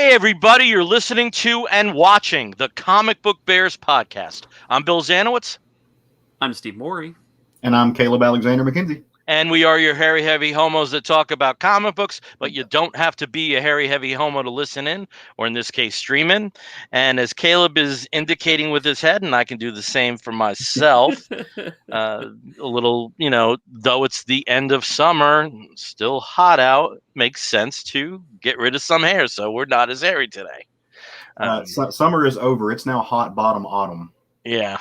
Hey, everybody, you're listening to and watching the Comic Book Bears podcast. I'm Bill Zanowitz. I'm Steve Morey. And I'm Caleb Alexander McKenzie. And we are your hairy, heavy homos that talk about comic books, but you don't have to be a hairy, heavy homo to listen in, or in this case, stream in. And as Caleb is indicating with his head, and I can do the same for myself, a little, though it's the end of summer, still hot out, makes sense to get rid of some hair, so we're not as hairy today. Summer is over. It's now hot bottom autumn. Yeah.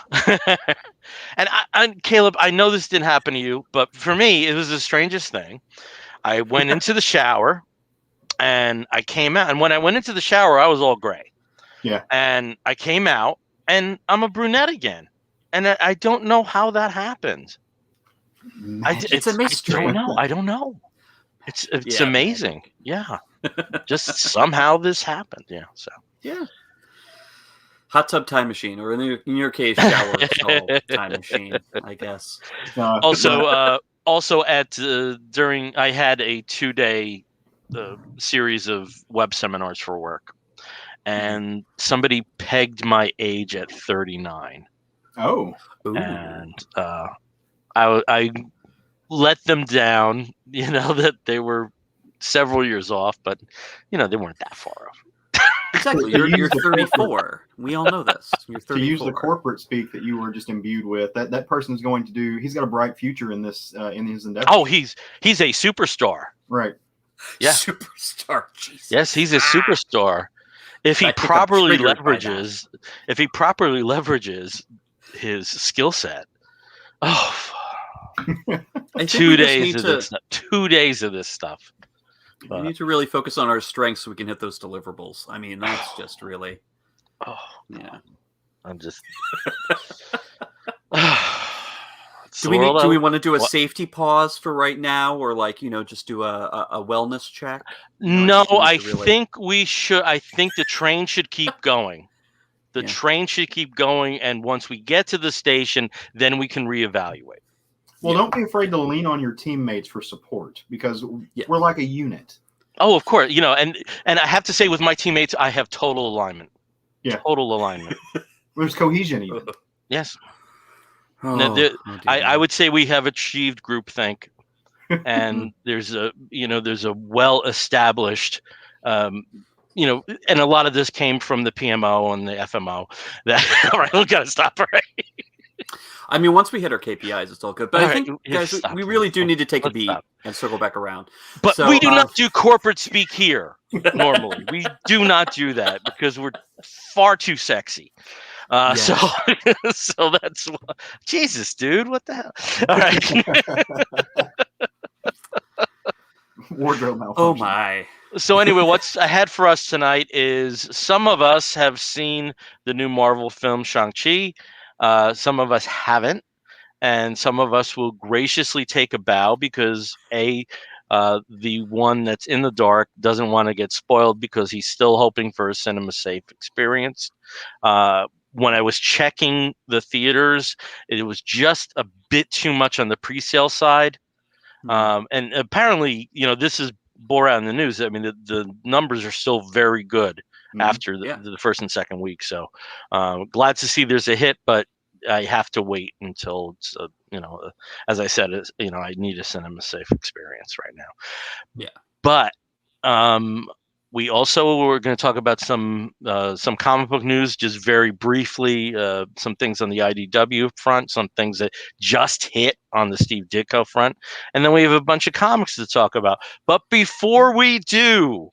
And Caleb, I know this didn't happen to you, but for me, it was the strangest thing. I went into the shower and I came out. And when I went into the shower, I was all gray. Yeah. And I came out and I'm a brunette again. And I don't know how that happened. It's a mystery. I don't know. It's amazing. Yeah. Just somehow this happened. Yeah. So. Yeah. Hot tub time machine, or in your case, shower stall time machine, I guess. Also at during I had a 2-day series of web seminars for work, and somebody pegged my age at 39. Oh, and I let them down. That they were several years off, but they weren't that far off. Exactly. You're 34. We all know this. You're 34. To use the corporate speak that you were just imbued with, that person's going to do. He's got a bright future in this in his endeavor. Oh, he's a superstar. Right. Yeah. Superstar. Jesus. Yes, he's a superstar. If he properly leverages his skill set. Oh. 2 days of this stuff. 2 days of this stuff. We need to really focus on our strengths so we can hit those deliverables. I mean, that's just really. Oh, yeah. I'm just. Do we want to do a safety pause for right now, or just do a wellness check? No, I think we should. I think the train should keep going. The train should keep going, and once we get to the station, then we can reevaluate. Well, don't be afraid to lean on your teammates for support, because we're like a unit. Oh, of course. And I have to say, with my teammates, I have total alignment. Yeah. Total alignment. There's cohesion even. Yes. I would say we have achieved groupthink, and there's a well-established, and a lot of this came from the PMO and the FMO. That all right, we got to stop. Right. I mean, once we hit our KPIs, it's all good. But all I think, guys, we really do need to take a beat and circle back around. But we do not do corporate speak here normally. We do not do that because we're far too sexy. So that's Jesus, dude. What the hell? All right. Wardrobe malfunction. Oh my. So anyway, what's ahead for us tonight is some of us have seen the new Marvel film Shang-Chi. Some of us haven't, and some of us will graciously take a bow because the one that's in the dark doesn't want to get spoiled because he's still hoping for a cinema safe experience. When I was checking the theaters, it was just a bit too much on the pre-sale side. And apparently, this is bore out in the news. I mean, the numbers are still very good after the first and second week. So glad to see there's a hit, but I have to wait until it's, as I said, I need a cinema safe experience right now. Yeah. But we also were going to talk about some comic book news, just very briefly, some things on the IDW front, some things that just hit on the Steve Ditko front. And then we have a bunch of comics to talk about. But before we do,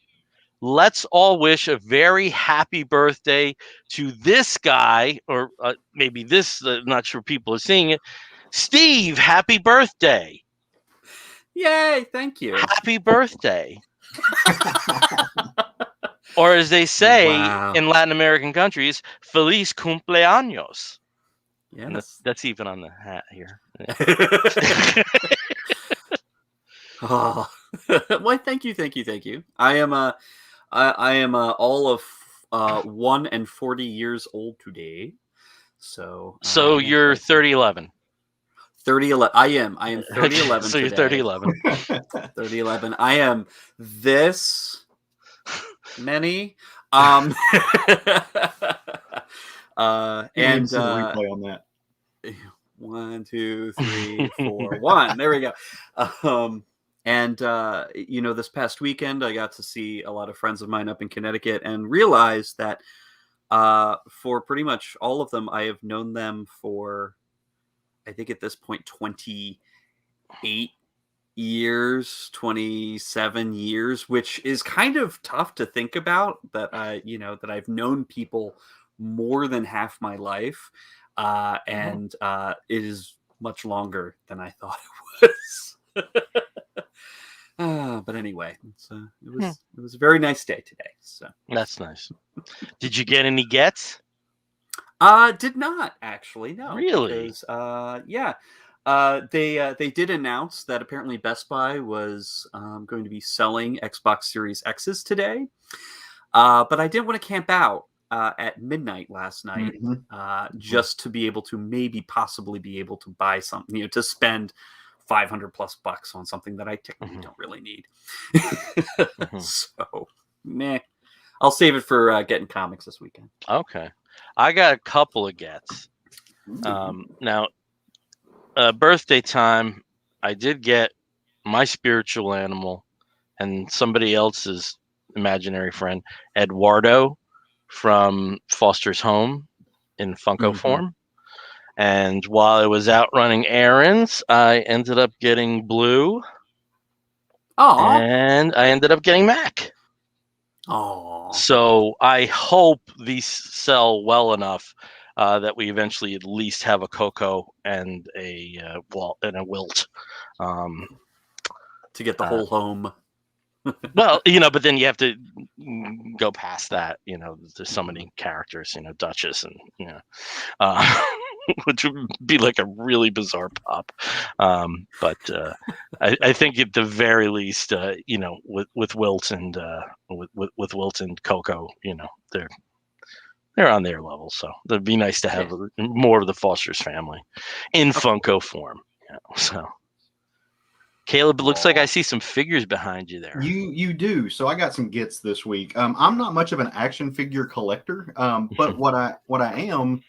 let's all wish a very happy birthday to this guy, or maybe this, not sure people are seeing it. Steve, happy birthday. Yay, thank you. Happy birthday. Or as they say in Latin American countries, Feliz cumpleaños. Yeah, that's even on the hat here. Oh, well, thank you. I am all of 1 and 40 years old today. So you're 3011. 3011. I am 3011. So you're 3011. 3011. I am this many. And replay on that. 1, 2, 3, 4, 1. There we go. This past weekend, I got to see a lot of friends of mine up in Connecticut and realized that for pretty much all of them, I have known them for, I think at this point, 28 years, 27 years, which is kind of tough to think about that I've known people more than half my life. And it is much longer than I thought it was. But anyway, it was a very nice day today. So that's nice. Did you get any gets? Did not actually. No. Really? Because, they did announce that apparently Best Buy was going to be selling Xbox Series X's today. But I didn't want to camp out at midnight last night just to be able to possibly be able to buy something, to spend $500+ on something that I technically don't really need. So, meh. I'll save it for getting comics this weekend. Okay. I got a couple of gets. Now, birthday time, I did get my spiritual animal and somebody else's imaginary friend, Eduardo, from Foster's Home in Funko form. And while I was out running errands, I ended up getting Blue. Oh. And I ended up getting Mac. Oh. So I hope these sell well enough that we eventually at least have a Coco and a Wilt. To get the whole home. Well, but then you have to go past that. There's so many characters. Duchess and which would be like a really bizarre pop. But I think at the very least, with Wilt and with Wilt and Coco, they're on their level. So it'd be nice to have more of the Foster's family in Funko form. So. Caleb, it looks like I see some figures behind you there. You do. So I got some gets this week. I'm not much of an action figure collector, but what I am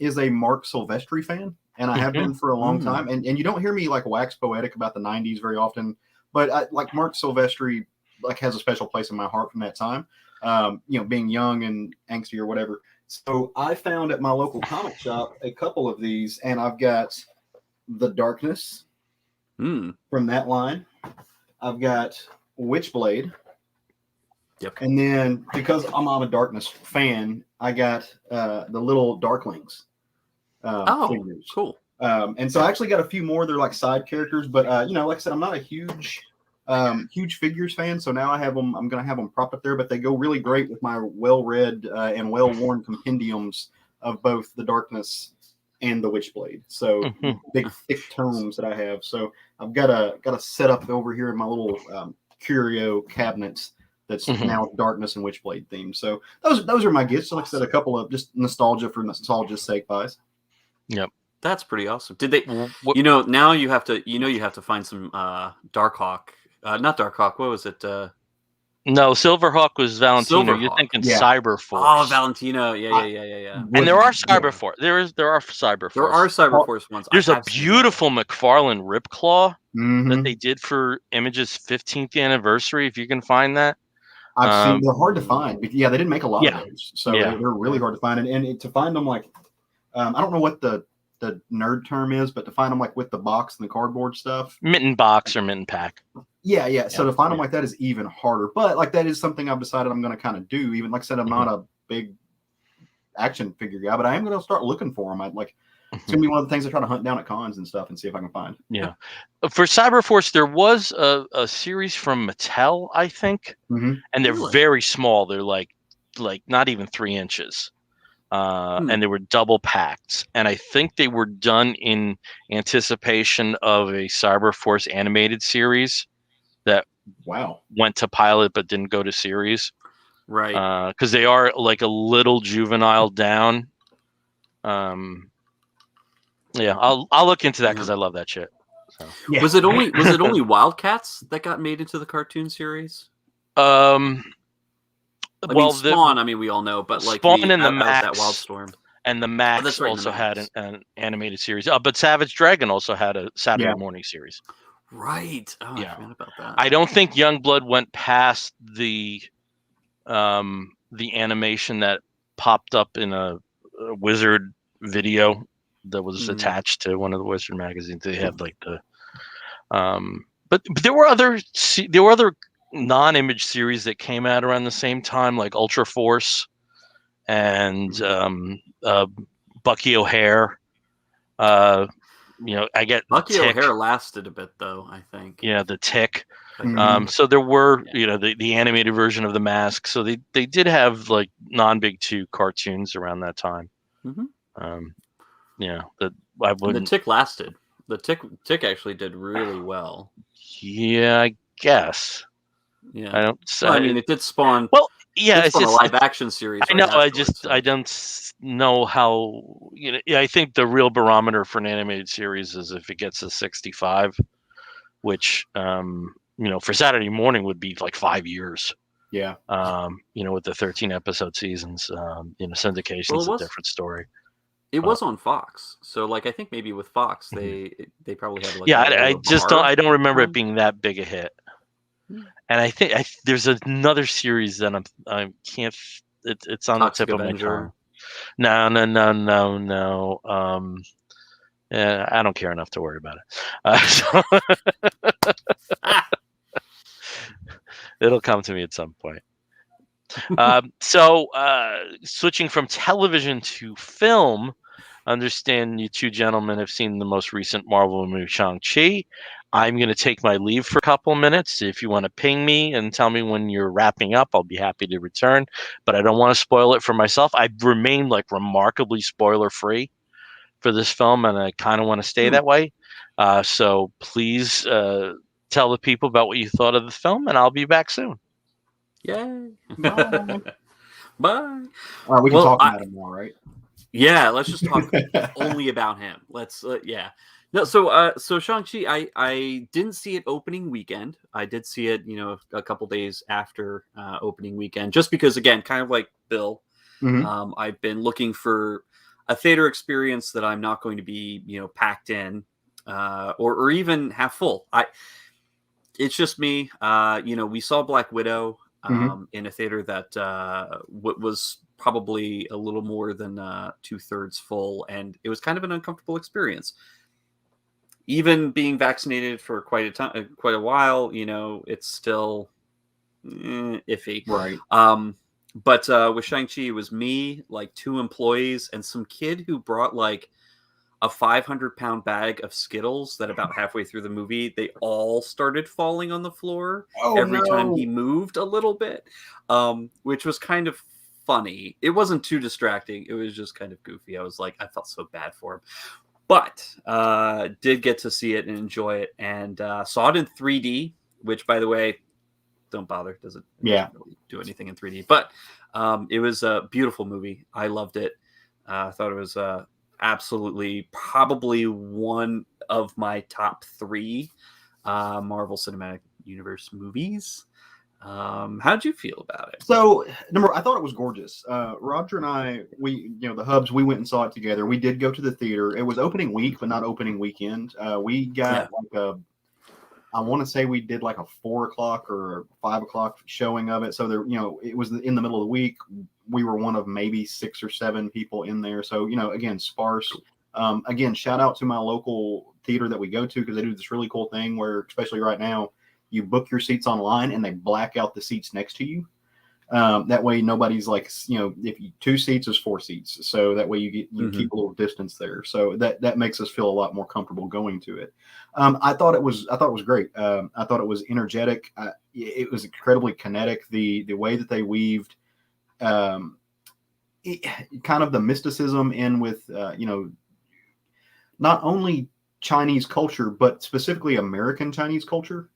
is a Mark Silvestri fan, and I have been for a long time. And you don't hear me like wax poetic about the '90s very often, but like Mark Silvestri has a special place in my heart from that time. Being young and angsty or whatever. So I found at my local comic shop a couple of these, and I've got the Darkness. From that line, I've got Witchblade. Yep. And then because I'm a Darkness fan, I got the little Darklings. Figures. Cool. And so I actually got a few more. They're like side characters, but like I said, I'm not a huge figures fan. So now I have them. I'm gonna have them propped up there, but they go really great with my well-read and well-worn compendiums of both the Darkness and the Witchblade. So big thick tomes that I have. So I've got a setup over here in my little curio cabinet that's now Darkness and Witchblade themed. So those are my gifts. So like I said, a couple of just nostalgia for nostalgia's sake buys. Yep. That's pretty awesome. Did they now you have to find some Darkhawk. Not Darkhawk, what was it? No, Silverhawk was Valentino. You're thinking Cyberforce. Oh, Valentino. Yeah. And there are Cyberforce. There are Cyberforce. There are Cyberforce ones. There's a beautiful McFarlane Ripclaw that they did for Image's 15th anniversary. If you can find that, I've seen. They're hard to find. But they didn't make a lot of those, so they're really hard to find. And to find them I don't know what the nerd term is, but to find them with the box and the cardboard stuff, mitten box or mitten pack. Yeah. So to find them like that is even harder. But that is something I've decided I'm going to kind of do. Even like I said, I'm not a big action figure guy, but I am going to start looking for them. It's going to be one of the things I try to hunt down at cons and stuff and see if I can find. Yeah. For Cyberforce, there was a series from Mattel, I think, and they're very small. They're like not even 3 inches. And they were double packed, and I think they were done in anticipation of a Cyberforce animated series that went to pilot but didn't go to series, right? Because they are a little juvenile down. I'll look into that because I love that shit. So. Yeah. Was it only Wildcats that got made into the cartoon series? I mean, Spawn. I mean, we all know, but like Spawn and the how's that Max Wildstorm? and the Max that's right, also the had Max. an animated series. But Savage Dragon also had a Saturday morning series. Right. Oh, Yeah. I forgot about that. I don't think Youngblood went past the animation that popped up in a Wizard video that was attached to one of the Wizard magazines. They had like the but there were other non-image series that came out around the same time, like Ultra Force and Bucky O'Hare. I get Bucky O'Hare lasted a bit though, I think. Yeah, the Tick. So there were, the animated version of The Mask. So they did have like non-Big Two cartoons around that time. That I wouldn't. The Tick lasted. The Tick actually did really well. Yeah, I guess. Yeah, I don't. Well, I mean, it did spawn. Well, yeah, it's just a live action series. I know. I don't know how. I think the real barometer for an animated series is if it gets to 65, which for Saturday morning would be like 5 years. Yeah. With the 13 episode seasons, syndication's a different story. It was on Fox, so like I think maybe with Fox they probably had like I don't remember it being that big a hit. And I think there's another series that I can't. It's on Toxic the tip Avenger. of my tongue. No. I don't care enough to worry about it. It'll come to me at some point. So switching from television to film, I understand you two gentlemen have seen the most recent Marvel movie, Shang-Chi. I'm going to take my leave for a couple of minutes. If you want to ping me and tell me when you're wrapping up, I'll be happy to return. But I don't want to spoil it for myself. I've remained like remarkably spoiler-free for this film, and I kind of want to stay that way. So please tell the people about what you thought of the film, and I'll be back soon. Yay. Bye. Bye. All right, we can talk about him more, right? Yeah, let's just talk only about him. Let's No, so Shang-Chi, I didn't see it opening weekend. I did see it, a couple days after opening weekend, just because, again, kind of like Bill, I've been looking for a theater experience that I'm not going to be, packed in or even half full. It's just me. We saw Black Widow in a theater that was probably a little more than 2/3 full, and it was kind of an uncomfortable experience. Even being vaccinated for quite a while, it's still iffy. Right. But with Shang-Chi, it was me, like 2 employees, and some kid who brought like a 500-pound bag of Skittles that about halfway through the movie, they all started falling on the floor every time he moved a little bit, which was kind of funny. It wasn't too distracting. It was just kind of goofy. I was like, I felt so bad for him. But did get to see it and enjoy it, and saw it in 3D, which, by the way, don't bother. Doesn't really do anything in 3D. But it was a beautiful movie. I loved it. I thought it was absolutely probably one of my top 3 Marvel Cinematic Universe movies. How'd you feel about it? So, I thought it was gorgeous. Roger and I, the Hubs, we went and saw it together. We did go to the theater. It was opening week, but not opening weekend. We got I want to say we did like a 4 o'clock or 5 o'clock showing of it. So there, it was in the middle of the week. We were one of maybe 6 or 7 people in there. So, again, sparse. Again, shout out to my local theater that we go to, because they do this really cool thing where, especially right now, you book your seats online and they black out the seats next to you. That way nobody's like, if 2 seats is 4 seats. So that way you keep a little distance there. So that makes us feel a lot more comfortable going to it. I thought it was great. I thought it was energetic. It was incredibly kinetic. The way that they weaved, kind of the mysticism in with, not only Chinese culture, but specifically American Chinese culture.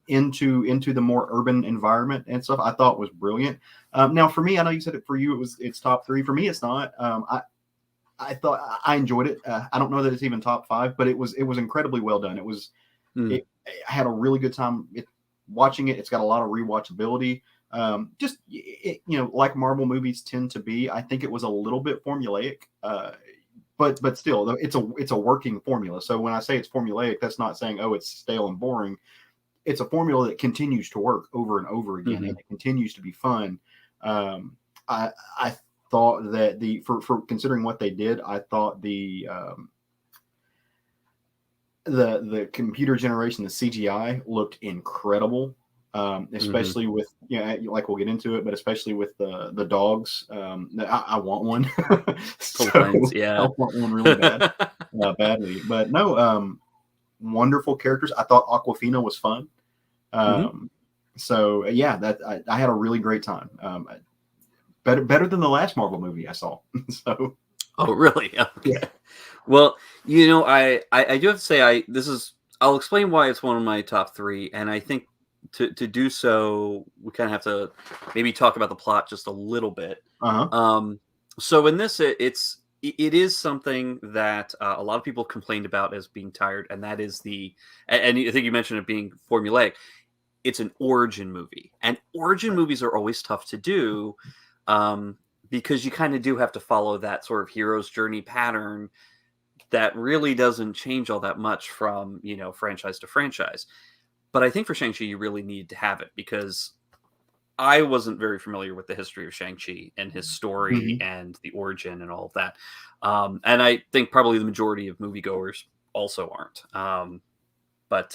Into the more urban environment and stuff, I thought was brilliant. Now for me, I know you said it for you, it's top 3. For me, it's not. I thought I enjoyed it. I don't know that it's even top 5, but it was incredibly well done. I had a really good time watching it. It's got a lot of rewatchability. Just like Marvel movies tend to be. I think it was a little bit formulaic, but still, it's a working formula. So when I say it's formulaic, that's not saying it's stale and boring. It's a formula that continues to work over and over again, and it continues to be fun. I thought that for considering what they did, I thought the computer generation, the CGI looked incredible. Especially with like we'll get into it, but especially with the dogs. I want one. So I want one really bad, badly. But no, wonderful characters. I thought Aquafina was fun. So yeah, I had a really great time. Better than the last Marvel movie I saw. So. Oh really? Okay. Yeah. Well, I do have to say I'll explain why it's one of my top 3, and I think. To do so, we kind of have to maybe talk about the plot just a little bit. So in this, it is something that a lot of people complained about as being tired, and that is and I think you mentioned it being formulaic. It's an origin movie, and origin movies are always tough to do because you kind of do have to follow that sort of hero's journey pattern that really doesn't change all that much from franchise to franchise. But I think for Shang-Chi, you really need to have it because I wasn't very familiar with the history of Shang-Chi and his story and the origin and all of that. And I think probably the majority of moviegoers also aren't. But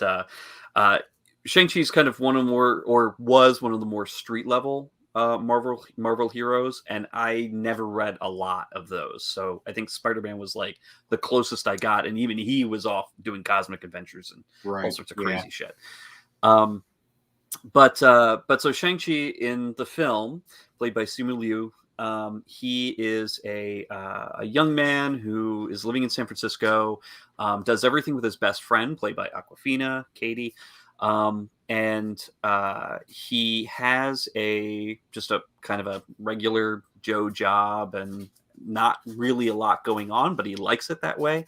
Shang-Chi is kind of was one of the more street level Marvel heroes, and I never read a lot of those. So I think Spider-Man was like the closest I got, and even he was off doing cosmic adventures and all sorts of crazy shit. But so Shang-Chi in the film, played by Simu Liu, he is a young man who is living in San Francisco, does everything with his best friend, played by Aquafina, Katie. And he has just a kind of a regular Joe job and not really a lot going on, but he likes it that way.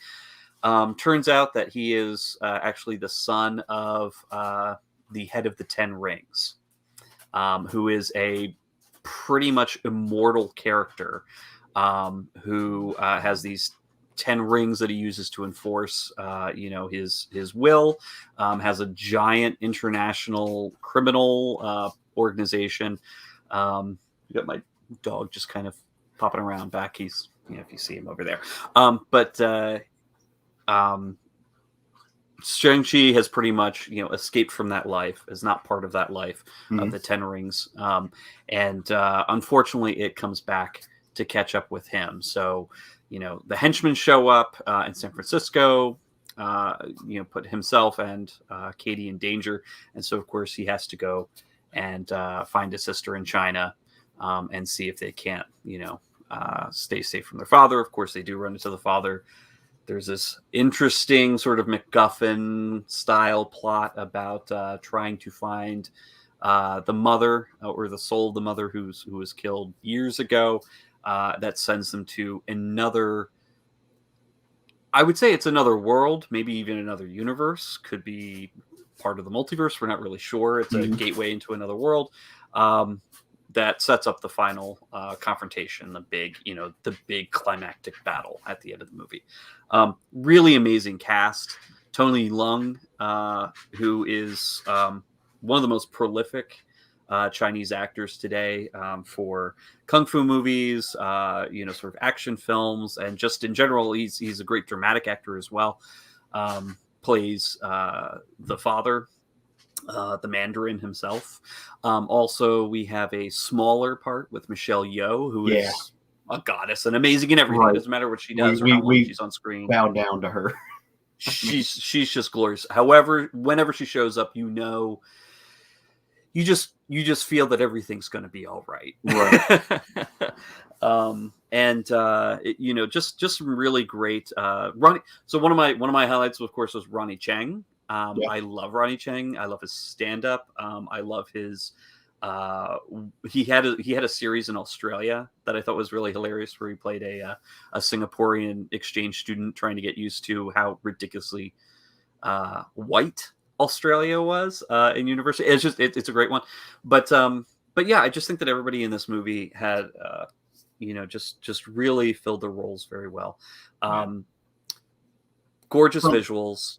Turns out that he is actually the son of the head of the 10 Rings, who is a pretty much immortal character who has these 10 rings that he uses to enforce, his will, has a giant international criminal organization. You got my dog just kind of popping around back. He's, if you see him over there. Shang-Chi has pretty much, escaped from that life, is not part of that life of the 10 Rings. And unfortunately, it comes back to catch up with him. So, the henchmen show up in San Francisco, put himself and Katie in danger. And so, of course, he has to go and find his sister in China and see if they can't, stay safe from their father. Of course, they do run into the father. There's this interesting sort of MacGuffin style plot about trying to find the mother or the soul of the mother who was killed years ago. That sends them to another. I would say it's another world, maybe even another universe. Could be part of the multiverse. We're not really sure. It's a gateway into another world. That sets up the final confrontation, the big climactic battle at the end of the movie. Really amazing cast. Tony Leung, who is one of the most prolific Chinese actors today for kung fu movies, sort of action films, and just in general, he's a great dramatic actor as well. Plays the father. The Mandarin himself. Also, we have a smaller part with Michelle Yeoh, who is a goddess and amazing in everything. Right. It doesn't matter what she does or how long she's on screen. Bow down to her. she's just glorious. However, whenever she shows up, you just feel that everything's going to be all right. Just some really great Ronnie. So one of my highlights, of course, was Ronnie Cheng. I love Ronnie Cheng. I love his stand-up. I love his. He had a series in Australia that I thought was really hilarious, where he played a Singaporean exchange student trying to get used to how ridiculously white Australia was in university. It's a great one. But but yeah, I just think that everybody in this movie had, just really filled their roles very well. Gorgeous From, visuals.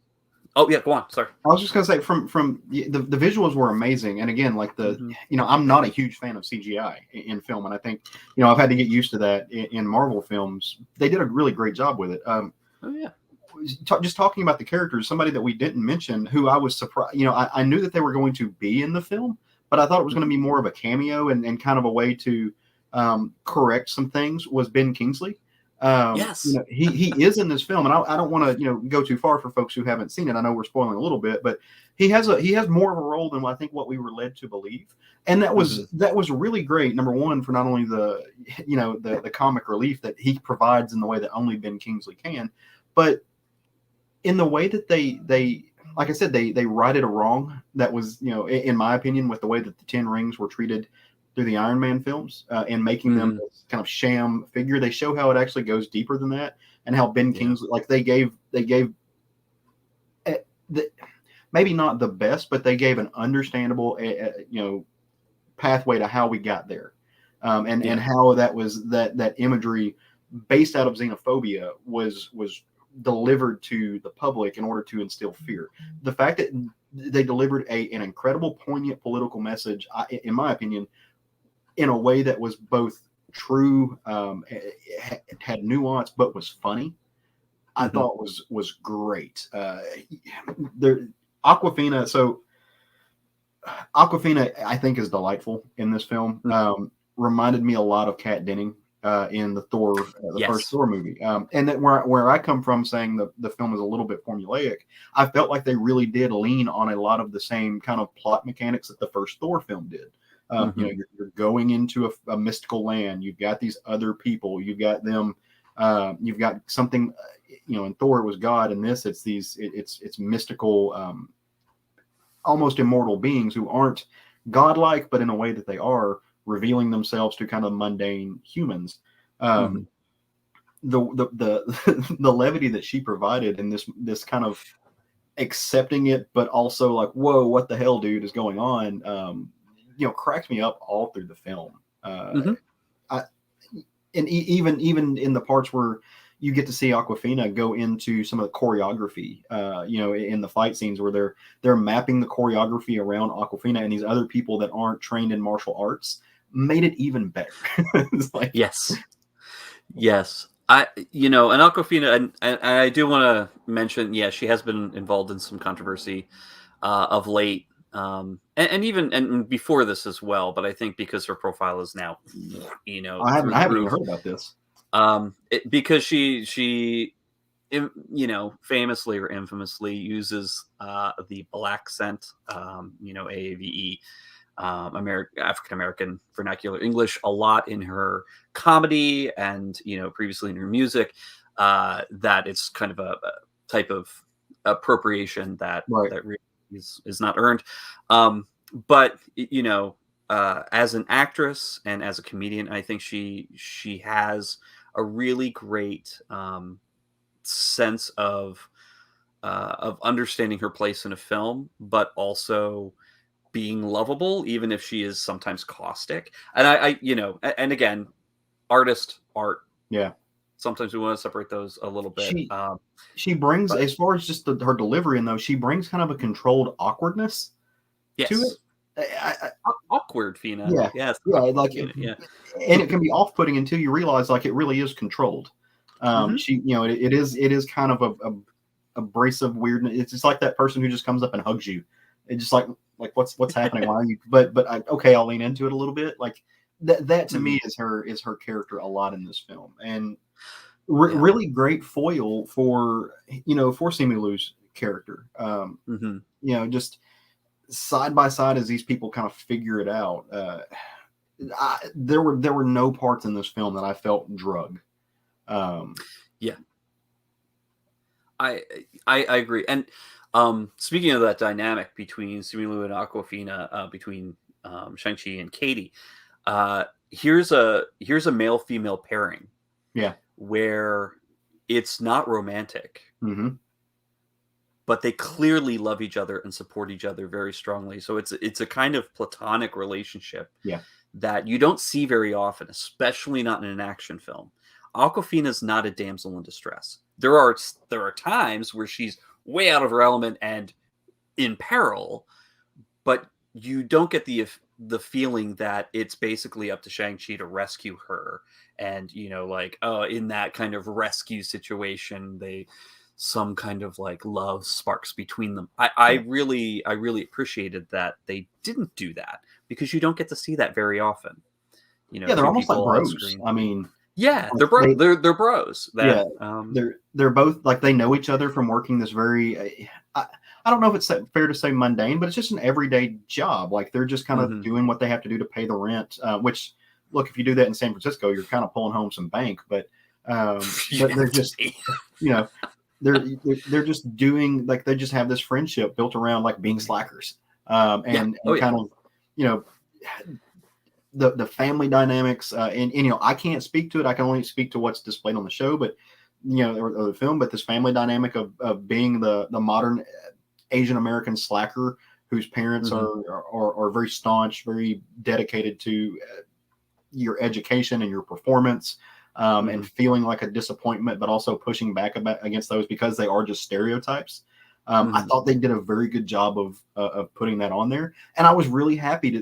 Oh yeah, go on. Sorry. I was just gonna say from the visuals were amazing, and again, like I'm not a huge fan of CGI in film, and I think I've had to get used to that in Marvel films. They did a really great job with it. Oh yeah. Just talking about the characters, somebody that we didn't mention, who I was surprised. I knew that they were going to be in the film, but I thought it was going to be more of a cameo and kind of a way to correct some things. Was Ben Kingsley? Yes. He is in this film, and I don't want to go too far for folks who haven't seen it. I know we're spoiling a little bit, but he has more of a role than I think what we were led to believe, and that was really great. Number one, for not only the comic relief that he provides in the way that only Ben Kingsley can, but in the way that they like I said, they righted a wrong that was, in my opinion, with the way that the 10 Rings were treated through the Iron Man films, and making them this kind of sham figure. They show how it actually goes deeper than that, and how Ben Kingsley, like they gave maybe not the best, but they gave an understandable, pathway to how we got there, and how that imagery based out of xenophobia was delivered to the public in order to instill fear. The fact that they delivered an incredible, poignant political message, in my opinion, in a way that was both true, had nuance, but was funny, I thought was great. Aquafina. So Aquafina, I think, is delightful in this film. Reminded me a lot of Kat Denning in the Thor, first Thor movie. And that where I come from, saying the film is a little bit formulaic, I felt like they really did lean on a lot of the same kind of plot mechanics that the first Thor film did. You're going into a mystical land. You've got these other people. You've got them. You've got something. In Thor it was God. In this, it's mystical, almost immortal beings who aren't godlike, but in a way that they are revealing themselves to kind of mundane humans. The levity that she provided in this kind of accepting it, but also like, whoa, what the hell, dude, is going on? Cracks me up all through the film. Even in the parts where you get to see Aquafina go into some of the choreography, in the fight scenes where they're mapping the choreography around Aquafina, and these other people that aren't trained in martial arts made it even better. It's like, yes. And Aquafina, and I do want to mention, she has been involved in some controversy of late, and even before this as well. But I think because her profile is now, I haven't even heard about this. Because she famously or infamously uses the black scent, AAVE, African American vernacular English, a lot in her comedy and previously in her music. That it's kind of a type of appropriation that really is not earned. But as an actress and as a comedian, I think she has a really great sense of understanding her place in a film, but also being lovable, even if she is sometimes caustic. And and again, art. Yeah. Sometimes we want to separate those a little bit. She brings, as far as just her delivery, and though she brings kind of a controlled awkwardness to it. Awkward, Fina. Yeah. Yes. Yeah. And it can be off-putting until you realize like it really is controlled. It is kind of a abrasive weirdness. It's just like that person who just comes up and hugs you. It's just like what's happening? Why are you? But I'll lean into it a little bit. Like that to me is her character a lot in this film, and really great foil for Simu Liu's character. Just side by side as these people kind of figure it out. There were no parts in this film that I felt drug. I agree. And speaking of that dynamic between Simu Liu and Aquafina, between ShangChi and Katie, here's a male-female pairing. Yeah. Where it's not romantic. but they clearly love each other and support each other very strongly. So it's a kind of platonic relationship that you don't see very often, especially not in an action film. Aquafina is not a damsel in distress. There are times where she's way out of her element and in peril, but you don't get the feeling that it's basically up to Shang-Chi to rescue her. And, in that kind of rescue situation, some kind of like love sparks between them. I really appreciated that they didn't do that, because you don't get to see that very often. They're almost like bros. I mean, they're bros. They're bros. They're both like, they know each other from working this very. I don't know if it's fair to say mundane, but it's just an everyday job. Like, they're just kind of doing what they have to do to pay the rent. Which, look, if you do that in San Francisco, you're kind of pulling home some bank. But they're just, they're just doing, like, they just have this friendship built around like being slackers, kind of, the family dynamics. And I can't speak to it. I can only speak to what's displayed on the show, but or the film. But this family dynamic of being the modern Asian American slacker whose parents are very staunch, very dedicated to your education and your performance, and feeling like a disappointment, but also pushing back against those because they are just stereotypes. I thought they did a very good job of putting that on there, and I was really happy to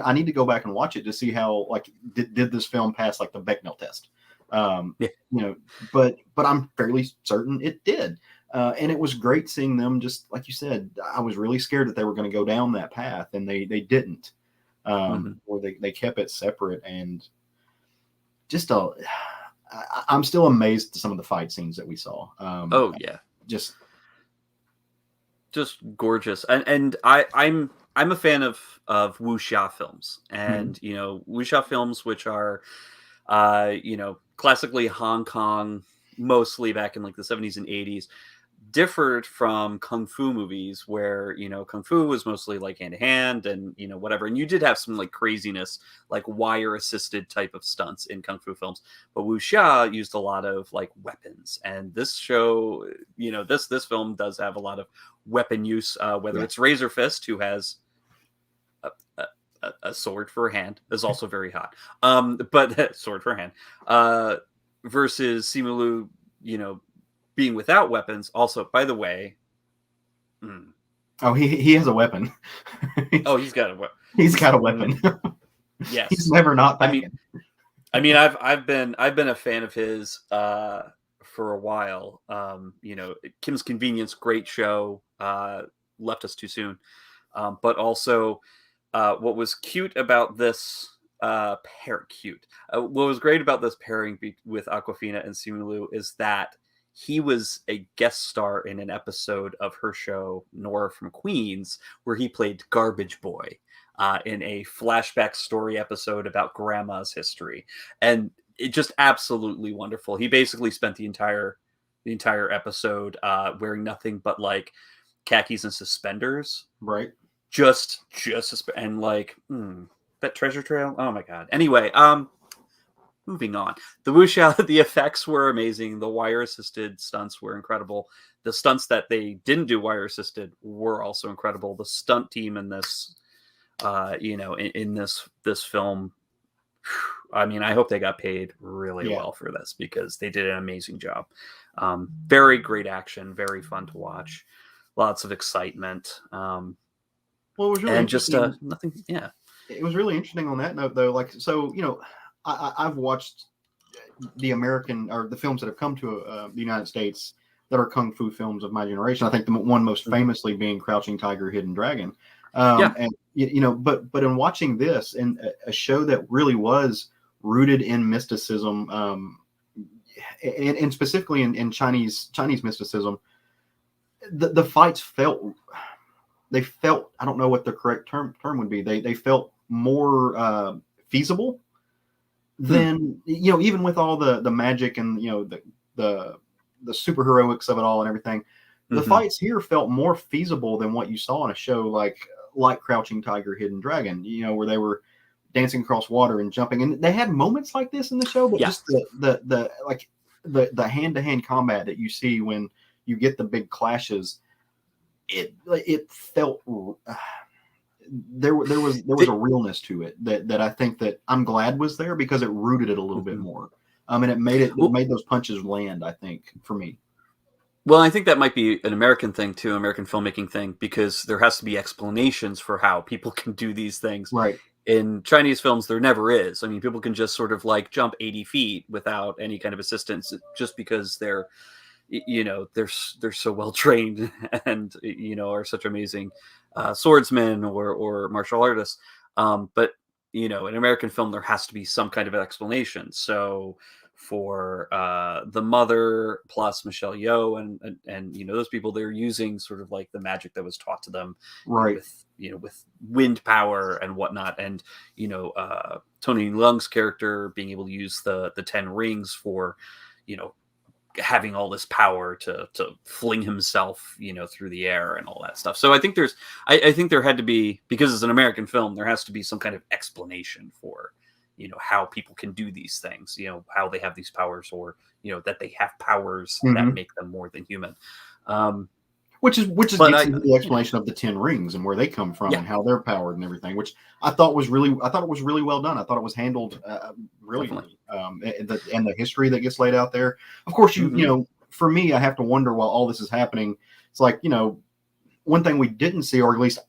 I need to go back and watch it to see how did this film pass like the Bechdel test. But I'm fairly certain it did. And it was great seeing them, just like you said. I was really scared that they were going to go down that path, and they didn't. Or they kept it separate, and just I'm still amazed at some of the fight scenes that we saw. Just gorgeous. And I'm a fan of Wuxia films, and Wuxia films, which are classically Hong Kong, mostly back in like the 70s and 80s, differed from kung fu movies where kung fu was mostly like hand to hand and whatever, and you did have some like craziness, like wire assisted type of stunts in kung fu films, but wuxia used a lot of like weapons. And this show, this film does have a lot of weapon use, whether it's Razor Fist, who has a sword for a hand, is also very hot, but sword for a hand, versus Simu Liu, being without weapons. Also, by the way, he has a weapon. He's got a weapon. He's got a weapon. Yes, he's never not. I mean, I've been a fan of his for a while. Kim's Convenience, great show. Left us too soon, but also what was cute about this. What was great about this pairing with Aquafina and Simu Liu is that he was a guest star in an episode of her show Nora from Queens, where he played Garbage Boy in a flashback story episode about grandma's history, and it just absolutely wonderful. He basically spent the entire episode wearing nothing but like khakis and suspenders, right? Just and like that treasure trail. Oh my god. Anyway, moving on. The wuxia, the effects were amazing. The wire-assisted stunts were incredible. The stunts that they didn't do wire-assisted were also incredible. The stunt team in this, in this film, I mean, I hope they got paid really well for this, because they did an amazing job. Very great action, very fun to watch. Lots of excitement. Well, it was really just nothing. Yeah, it was really interesting on that note, though. Like, so I've watched the American or the films that have come to the United States that are kung fu films of my generation. I think the one most famously being Crouching Tiger, Hidden Dragon. And but in watching this, and a show that really was rooted in mysticism, and specifically in Chinese mysticism, the fights felt. I don't know what the correct term would be. They felt more feasible than even with all the magic and the superheroics of it all and everything. The fights here felt more feasible than what you saw in a show like Crouching Tiger, Hidden Dragon. Where they were dancing across water and jumping, and they had moments like this in the show, but just the hand-to-hand combat that you see when you get the big clashes. it felt there was a realness to it that I think that I'm glad was there, because it rooted it a little bit more. And it made those punches land, I think, for me. Well, I think that might be an American thing too, American filmmaking thing, because there has to be explanations for how people can do these things. Right. In Chinese films, there never is. I mean, people can just sort of like jump 80 feet without any kind of assistance, just because they're so well trained and are such amazing swordsmen or martial artists. But in American film, there has to be some kind of explanation. So for the mother plus Michelle Yeoh and those people, they're using sort of like the magic that was taught to them, right, with wind power and whatnot, and Tony Leung's character being able to use the 10 rings for having all this power to fling himself through the air and all that stuff. So I think I think there had to be, because it's an American film, there has to be some kind of explanation for how people can do these things, how they have these powers, or that they have powers that make them more than human. Which is the explanation of the 10 rings and where they come from and how they're powered and everything, which I thought it was really well done. I thought it was handled really and the history that gets laid out there. Of course, for me, I have to wonder while all this is happening. It's like, one thing we didn't see, or at least,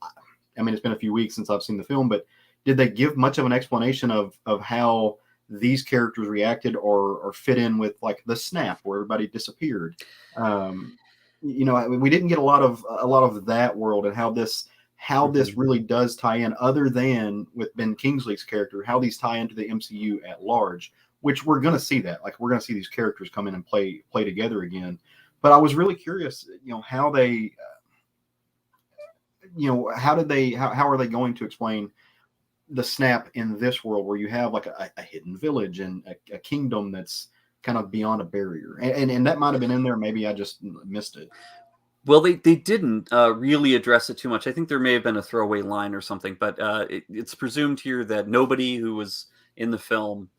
I mean, it's been a few weeks since I've seen the film, but did they give much of an explanation of how these characters reacted or fit in with like the snap where everybody disappeared? We didn't get a lot of that world and how this really does tie in, other than with Ben Kingsley's character, how these tie into the MCU at large, which we're going to see that. Like, we're going to see these characters come in and play together again. But I was really curious, how they, how are they going to explain the snap in this world where you have like a hidden village and a kingdom that's kind of beyond a barrier, and that might have been in there. Maybe I just missed it. Well, they didn't really address it too much. I think there may have been a throwaway line or something, but it's presumed here that nobody who was in the film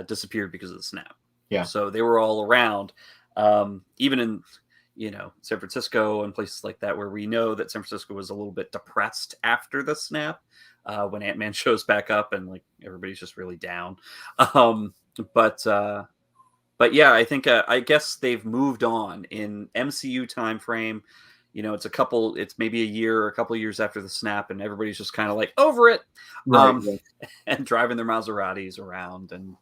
disappeared because of the snap. Yeah. So they were all around, even in San Francisco and places like that, where we know that San Francisco was a little bit depressed after the snap, when Ant-Man shows back up and like everybody's just really down. But yeah, I think I guess they've moved on in MCU time frame. It's maybe a year or a couple of years after the snap, and everybody's just kind of like over it, right. And driving their Maseratis around and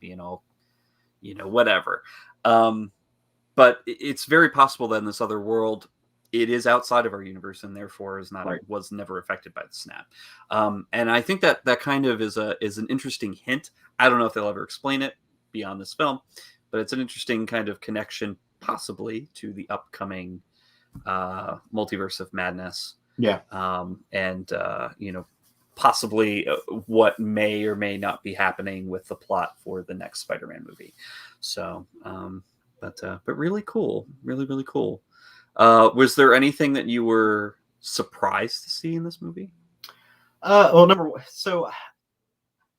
whatever. But it's very possible that in this other world, it is outside of our universe and therefore was never affected by the snap. And I think that kind of is an interesting hint. I don't know if they'll ever explain it beyond this film, but it's an interesting kind of connection possibly to the upcoming Multiverse of Madness. Yeah. And possibly what may or may not be happening with the plot for the next Spider-Man movie. So, but really cool. Really, really cool. Was there anything that you were surprised to see in this movie? Well, so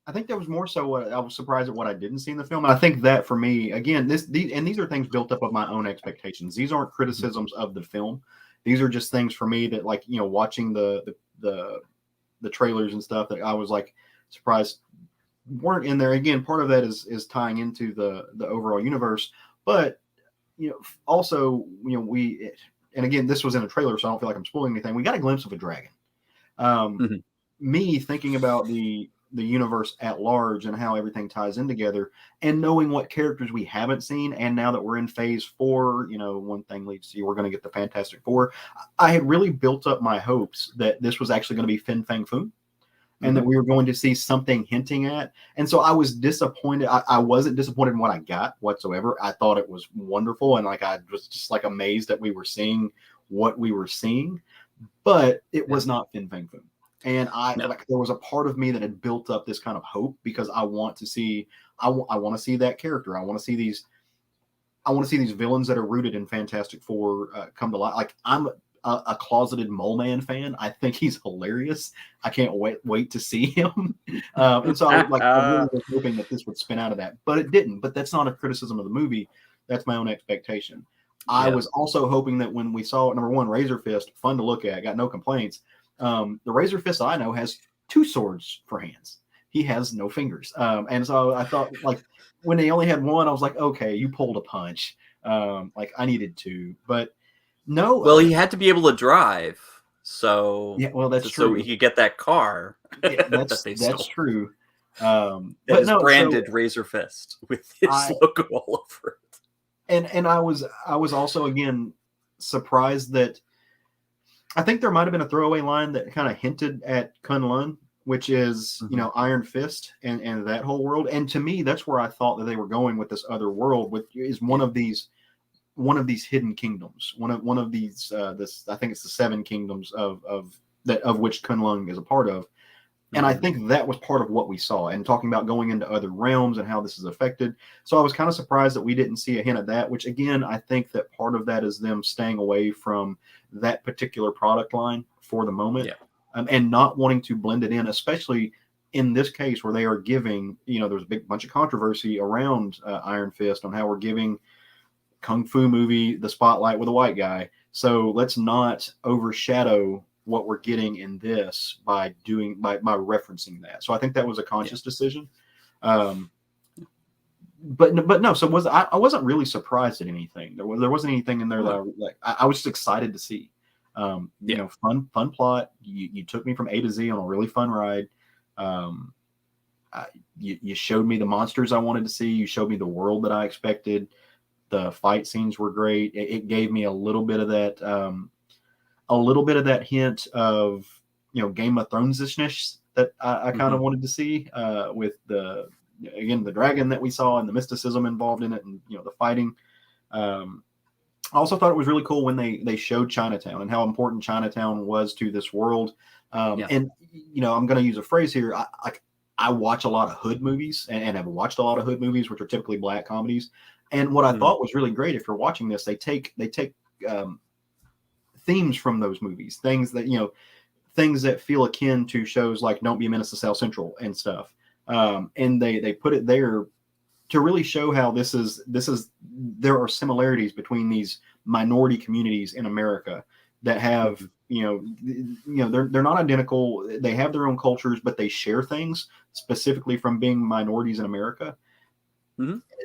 I think that was more so what I was surprised at what I didn't see in the film. And I think that for me, again, these are things built up of my own expectations. These aren't criticisms of the film. These are just things for me that, like, watching the trailers and stuff, that I was like surprised weren't in there. Again, part of that is tying into the overall universe, but also, and again, this was in a trailer, so I don't feel like I'm spoiling anything. We got a glimpse of a dragon. Me thinking about the universe at large and how everything ties in together, and knowing what characters we haven't seen, and now that we're in phase 4, one thing leads to, we're going to get the Fantastic Four. I had really built up my hopes that this was actually going to be Fin Fang Foom, and that we were going to see something hinting at. And so I was disappointed. I wasn't disappointed in what I got whatsoever. I thought it was wonderful, and I was just like amazed that we were seeing what we were seeing, but it was not Fin Fang Foom. And there was a part of me that had built up this kind of hope, because I want to see that character. I want to see these villains that are rooted in Fantastic Four come to life. Like, I'm a closeted Mole Man fan. I think he's hilarious. I can't wait to see him. And so I really was hoping that this would spin out of that, but it didn't. But that's not a criticism of the movie. That's my own expectation. I was also hoping that when we saw number one, Razor Fist, fun to look at, got no complaints. The Razor Fist I know has 2 swords for hands. He has no fingers. And so I thought, like, when they only had one, I was like, okay, you pulled a punch. Like, I needed 2. But no. Well, he had to be able to drive. So, yeah, well, that's so true. he could get that car Yeah, that they stole. that's true. That but is no, branded Razor Fist with his logo all over it. And I was also, again, surprised that I think there might have been a throwaway line that kind of hinted at Kunlun, which is, you know, Iron Fist and that whole world. And to me, that's where I thought that they were going with this other world, which is one of these hidden kingdoms. One of these this, I think it's the 7 kingdoms of which Kunlun is a part of. And I think that was part of what we saw, and talking about going into other realms and how this is affected. So I was kind of surprised that we didn't see a hint of that, which, again, I think that part of that is them staying away from that particular product line for the moment, and not wanting to blend it in, especially in this case where they are giving, you know, there's a big bunch of controversy around Iron Fist on how we're giving Kung Fu movie the spotlight with a white guy. So let's not overshadow what we're getting in this by referencing that. So I think that was a conscious decision. But no, so I wasn't really surprised at anything. There wasn't anything in there that I was just excited to see. You know, fun plot. You took me from A to Z on a really fun ride. You showed me the monsters I wanted to see. You showed me the world that I expected. The fight scenes were great. It gave me a little bit of that hint of, you know, Game of Thrones-ishness that I kind of wanted to see, with the dragon that we saw and the mysticism involved in it, and, you know, the fighting. I also thought it was really cool when they showed Chinatown and how important Chinatown was to this world. And, you know, I'm going to use a phrase here. I watch a lot of hood movies and have watched a lot of hood movies, which are typically black comedies. And what I thought was really great, if you're watching this, they take themes from those movies, things that feel akin to shows like Don't Be a Menace to South Central and stuff. And they put it there to really show how there are similarities between these minority communities in America that have, you know, they're not identical. They have their own cultures, but they share things specifically from being minorities in America.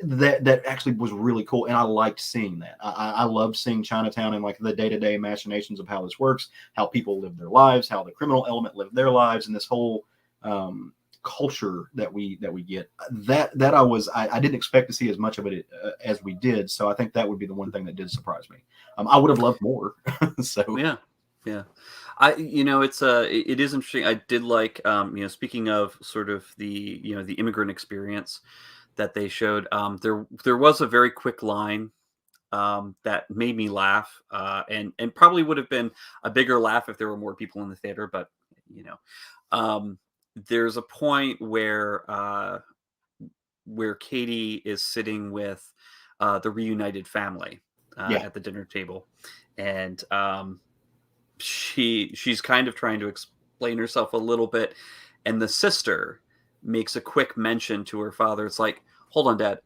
That actually was really cool, and I liked seeing that. I loved seeing Chinatown and, like, the day-to-day machinations of how this works, how people live their lives, how the criminal element lived their lives, and this whole culture that we get. That I didn't expect to see as much of it as we did. So I think that would be the one thing that did surprise me. I would have loved more. So yeah. It is interesting. I did like, speaking of sort of the immigrant experience that they showed, there was a very quick line that made me laugh, and probably would have been a bigger laugh if there were more people in the theater. But, you know, there's a point where Katie is sitting with the reunited family at the dinner table, and she's kind of trying to explain herself a little bit, and the sister makes a quick mention to her father. It's like, hold on, Dad,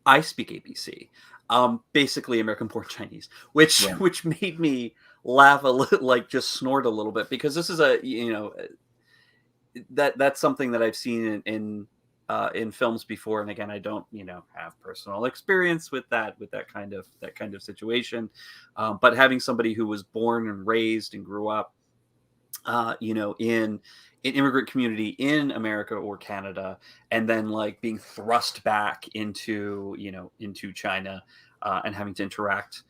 I speak ABC. Basically American Born Chinese, which made me laugh a little, like just snort a little bit, because this is that's something that I've seen in films before. And again, I don't, have personal experience with that kind of situation. But having somebody who was born and raised and grew up, in an immigrant community in America or Canada, and then like being thrust back into China, and having to interact,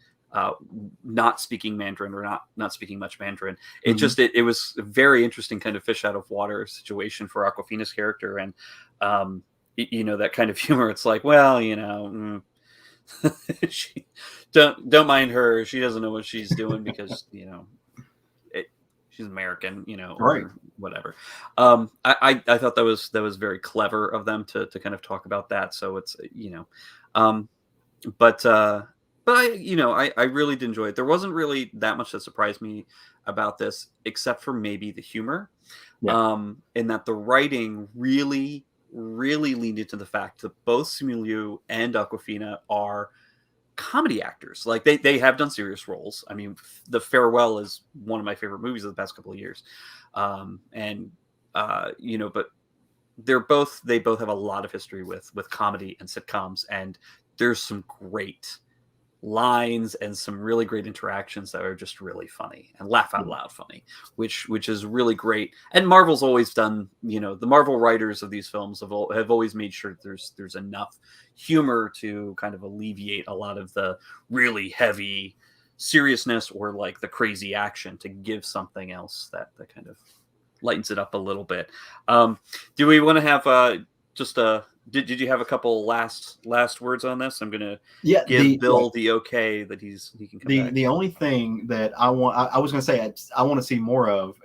not speaking Mandarin, or not speaking much Mandarin. It was a very interesting kind of fish out of water situation for Aquafina's character. And, that kind of humor. It's like, well, she, don't mind her. She doesn't know what she's doing because, she's American, or whatever. I thought that was very clever of them to kind of talk about that. So it's, but I really did enjoy it. There wasn't really that much that surprised me about this, except for maybe the humor, in that the writing really, really leaned into the fact that both Simu Liu and Aquafina are comedy actors. Like they have done serious roles. I mean, The Farewell is one of my favorite movies of the past couple of years. And you know, but they both have a lot of history with comedy and sitcoms, and there's some great lines and some really great interactions that are just really funny and laugh out loud funny, which is really great. And Marvel's always done, you know, the Marvel writers of these films have always made sure there's enough humor to kind of alleviate a lot of the really heavy seriousness or like the crazy action, to give something else that kind of lightens it up a little bit. Do we want to have just a did you have a couple last words on this? I'm gonna give Bill the okay that he can come back. The only thing that I was gonna say I want to see more of,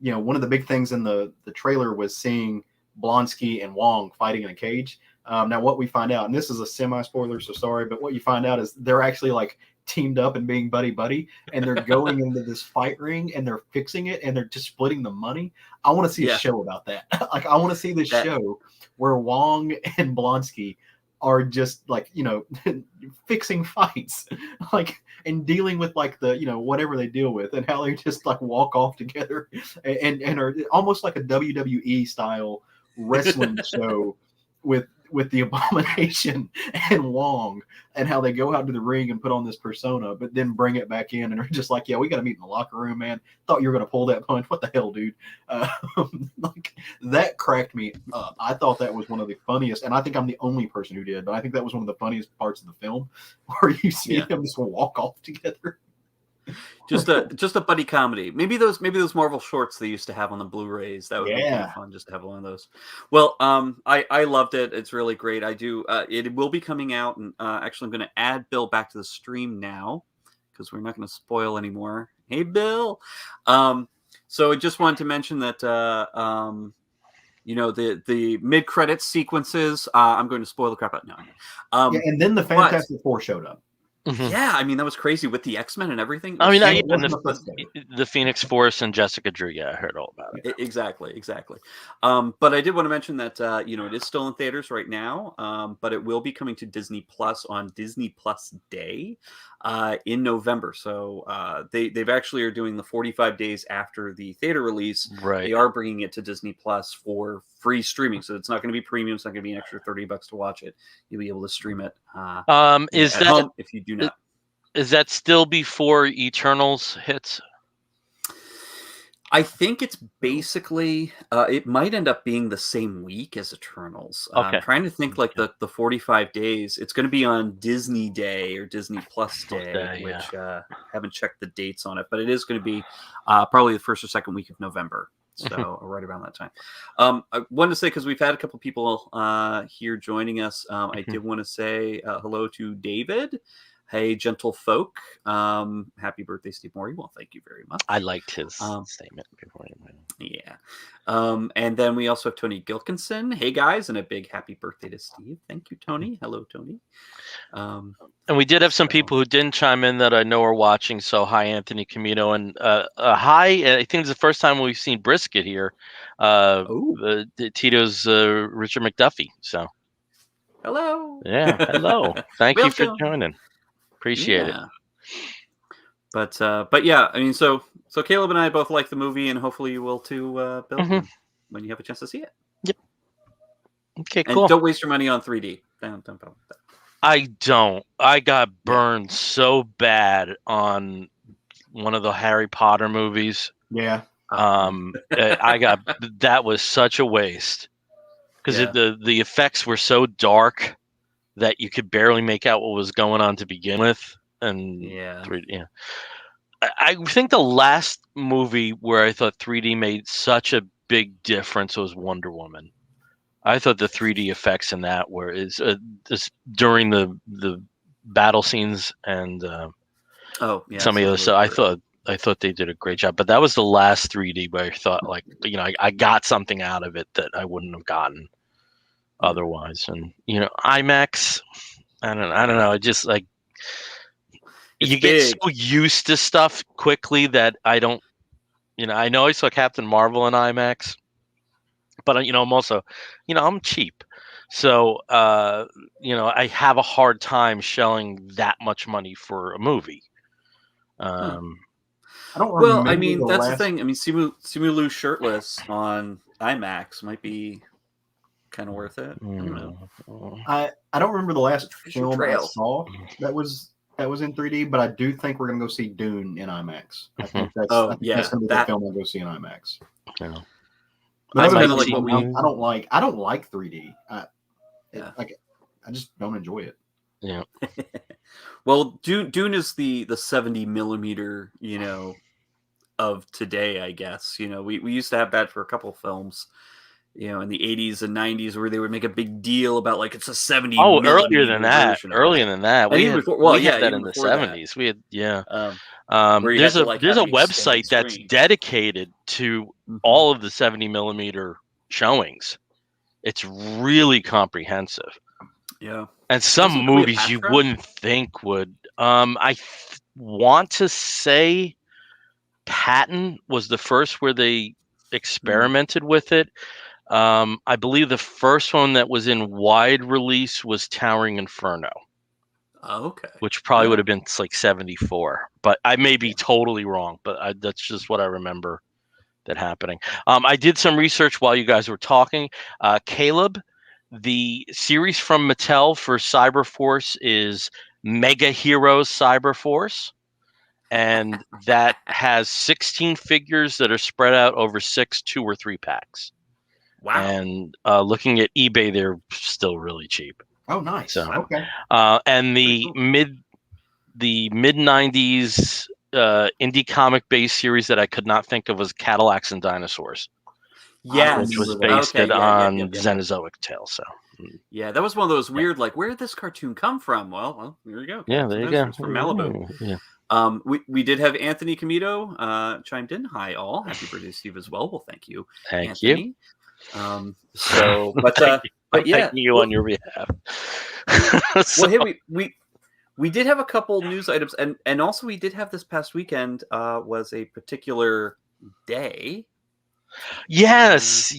you know, one of the big things in the trailer was seeing Blonsky and Wong fighting in a cage. Now what we find out, and this is a semi-spoiler, so sorry, but what you find out is they're actually like teamed up and being buddy, and they're going into this fight ring and they're fixing it and they're just splitting the money. I want to see a show about that. Like I want to see this show where Wong and Blonsky are just like, you know, fixing fights, like, and dealing with like the, you know, whatever they deal with, and how they just like walk off together and are almost like a WWE style wrestling show with the Abomination and Wong, and how they go out to the ring and put on this persona, but then bring it back in and are just like, yeah, we got to meet in the locker room, man. Thought you were going to pull that punch. What the hell, dude? Like that cracked me up. I thought that was one of the funniest, and I think I'm the only person who did, but I think that was one of the funniest parts of the film, where you see them just walk off together. Just a buddy comedy. Maybe those Marvel shorts they used to have on the Blu-rays. That would be kind of fun just to have one of those. Well, I loved it. It's really great. I do. It will be coming out, and actually, I'm going to add Bill back to the stream now because we're not going to spoil anymore. Hey, Bill. So I just wanted to mention that you know, the mid-credits sequences. I'm going to spoil the crap out now. And then the Fantastic Four showed up. Mm-hmm. Yeah, I mean, that was crazy with the X-Men and everything. I mean, the Phoenix Force and Jessica Drew. Yeah, I heard all about it. Exactly. But I did want to mention that you know, it is still in theaters right now, but it will be coming to Disney Plus on Disney Plus Day in November. So they've actually are doing the 45 days after the theater release. Right. They are bringing it to Disney Plus for free streaming, so it's not going to be premium. It's not going to be an extra $30 to watch it. You'll be able to stream it. Is at that home if you do not? Is that still before Eternals hits? I think it's basically it might end up being the same week as Eternals. Okay. I'm trying to think like the 45 days. It's going to be on Disney Day or Disney Plus Day, which haven't checked the dates on it, but it is going to be probably the first or second week of November. So right around that time. I wanted to say, because we've had a couple people here joining us, I did want to say hello to David. Hey, gentle folk. Happy birthday, Steve Morey. Well, thank you very much. I liked his statement before he went. Yeah. And then we also have Tony Gilkinson. Hey, guys, and a big happy birthday to Steve. Thank you, Tony. Hello, Tony. And we did have some people who didn't chime in that I know are watching. So hi, Anthony Camino. And hi, I think it's the first time we've seen Brisket here. Tito's Richard McDuffie. So hello. Yeah, hello. Thank you for joining. Appreciate it. But yeah, I mean, so Caleb and I both like the movie, and hopefully you will too, Bill, when you have a chance to see it. Yep. Okay, cool. And don't waste your money on 3D. Don't. I don't. I got burned so bad on one of the Harry Potter movies. Yeah. That was such a waste because the effects were so dark that you could barely make out what was going on to begin with. And I think the last movie where I thought 3D made such a big difference was Wonder Woman. I thought the 3D effects in that were during the battle scenes and some of the other stuff. I thought they did a great job, but that was the last 3D where I thought, like, you know, I got something out of it that I wouldn't have gotten otherwise. And you know, IMAX, I don't know. It just like you get so used to stuff quickly that I don't. You know, I know I saw Captain Marvel in IMAX, but you know, I'm also, you know, I'm cheap, So, I have a hard time shelling that much money for a movie. I don't Well, I remember mean, the that's the last. thing. I mean, Simu Liu shirtless on IMAX might be kind of worth it. I don't know. I don't remember the last Fisher film I Trail. saw that was in 3D, but I do think we're gonna go see Dune in IMAX. I think that's Oh, I think yeah, that's gonna be the that- film I'll go see in IMAX. Yeah. But That's other than kinda like that, what we- I don't like 3D. Yeah. I just don't enjoy it. Yeah. Well, Dune is the 70 millimeter, of today, I guess. We used to have that for a couple films, in the 80s and 90s, where they would make a big deal about like it's a 70 Oh, millimeter version of it. that. And We even had before, well, we had yeah, that even in the before that, 70s. We had where you there's had to a like there's have a the extended website that's screen. dedicated to Mhm. all of the 70 millimeter showings. It's really comprehensive. Yeah. And some Wasn't movies you Cleopatra? wouldn't think would. Want to say Patton was the first where they experimented with it. I believe the first one that was in wide release was Towering Inferno, Oh, okay. which probably Yeah. would have been like 74. But I may be totally wrong, but that's just what I remember that happening. I did some research while you guys were talking. Caleb, the series from Mattel for Cyberforce is Mega Heroes Cyberforce. And that has 16 figures that are spread out over 6 2 or 3 packs. Wow. And looking at eBay, they're still really cheap. Oh, nice. So, Okay. and the mid 90s indie comic based series that I could not think of was Cadillacs and Dinosaurs. Yes. Which was remember that. based Okay, on yeah. Xenozoic tales. So Yeah, that was one of those weird, like, where did this cartoon come from? Well, here you go. yeah, there you go. It's from Malibu. Yeah. We did have Anthony Comito chimed in. Hi, all. Happy birthday, Steve, as well. Well, thank you, Thank you. Anthony. But yeah, thanking you on your behalf. well, hey, we did have a couple news items, and also we did have this past weekend was a particular day. Yes,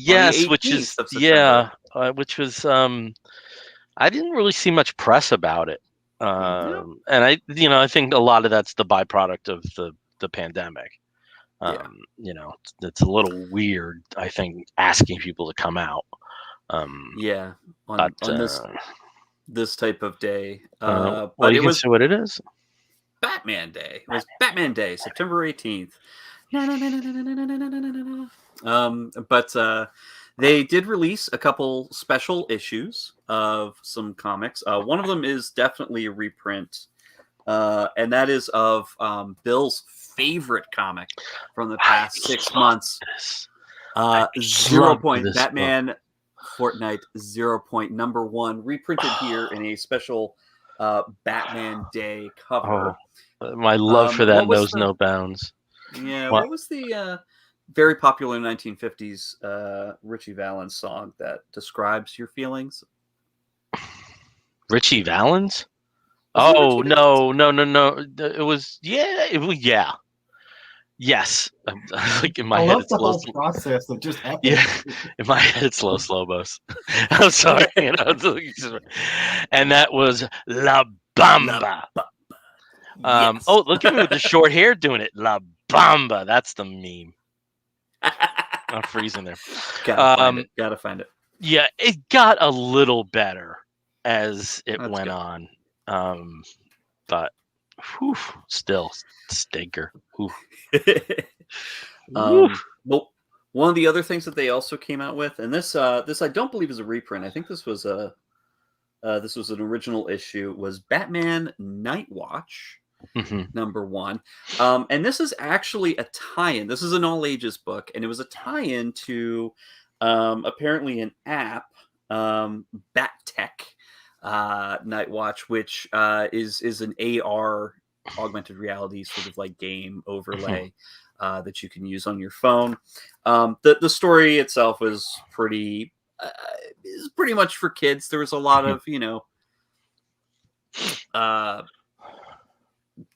which 18th is of September. which was I didn't really see much press about it, and I think a lot of that's the byproduct of the pandemic. It's a little weird, I think, asking people to come out. On this type of day. Well, but you it can was see what it is. Batman Day. It was Batman Day, September 18th. But they did release a couple special issues of some comics. One of them is definitely a reprint, and that is of Bill's favorite comic from the past 6 months. 0 Point Batman Fortnite 0 Point #1, reprinted here in a special Batman Day cover. My love for that knows no bounds. Yeah, what was the very popular 1950s Richie Valens song that describes your feelings? Richie Valens? Oh, no. It was, yeah. Yes. Like in my head, it's the whole process that just happened. Yeah, in my head, it's Los Lobos. I'm sorry. And that was La Bamba. Yes. Oh, look at me with the short hair doing it. La Bamba. That's the meme. I'm freezing there. Gotta find it. Yeah, it got a little better as it went on. But still stinker. Well, one of the other things that they also came out with, and this I don't believe is a reprint. I think this was an original issue. Was Batman Night Watch #1, and this is actually a tie-in. This is an all ages book, and it was a tie-in to apparently an app, BatTech Night Watch, which is an AR augmented reality sort of like game overlay that you can use on your phone. The story itself is pretty much for kids. There was a lot of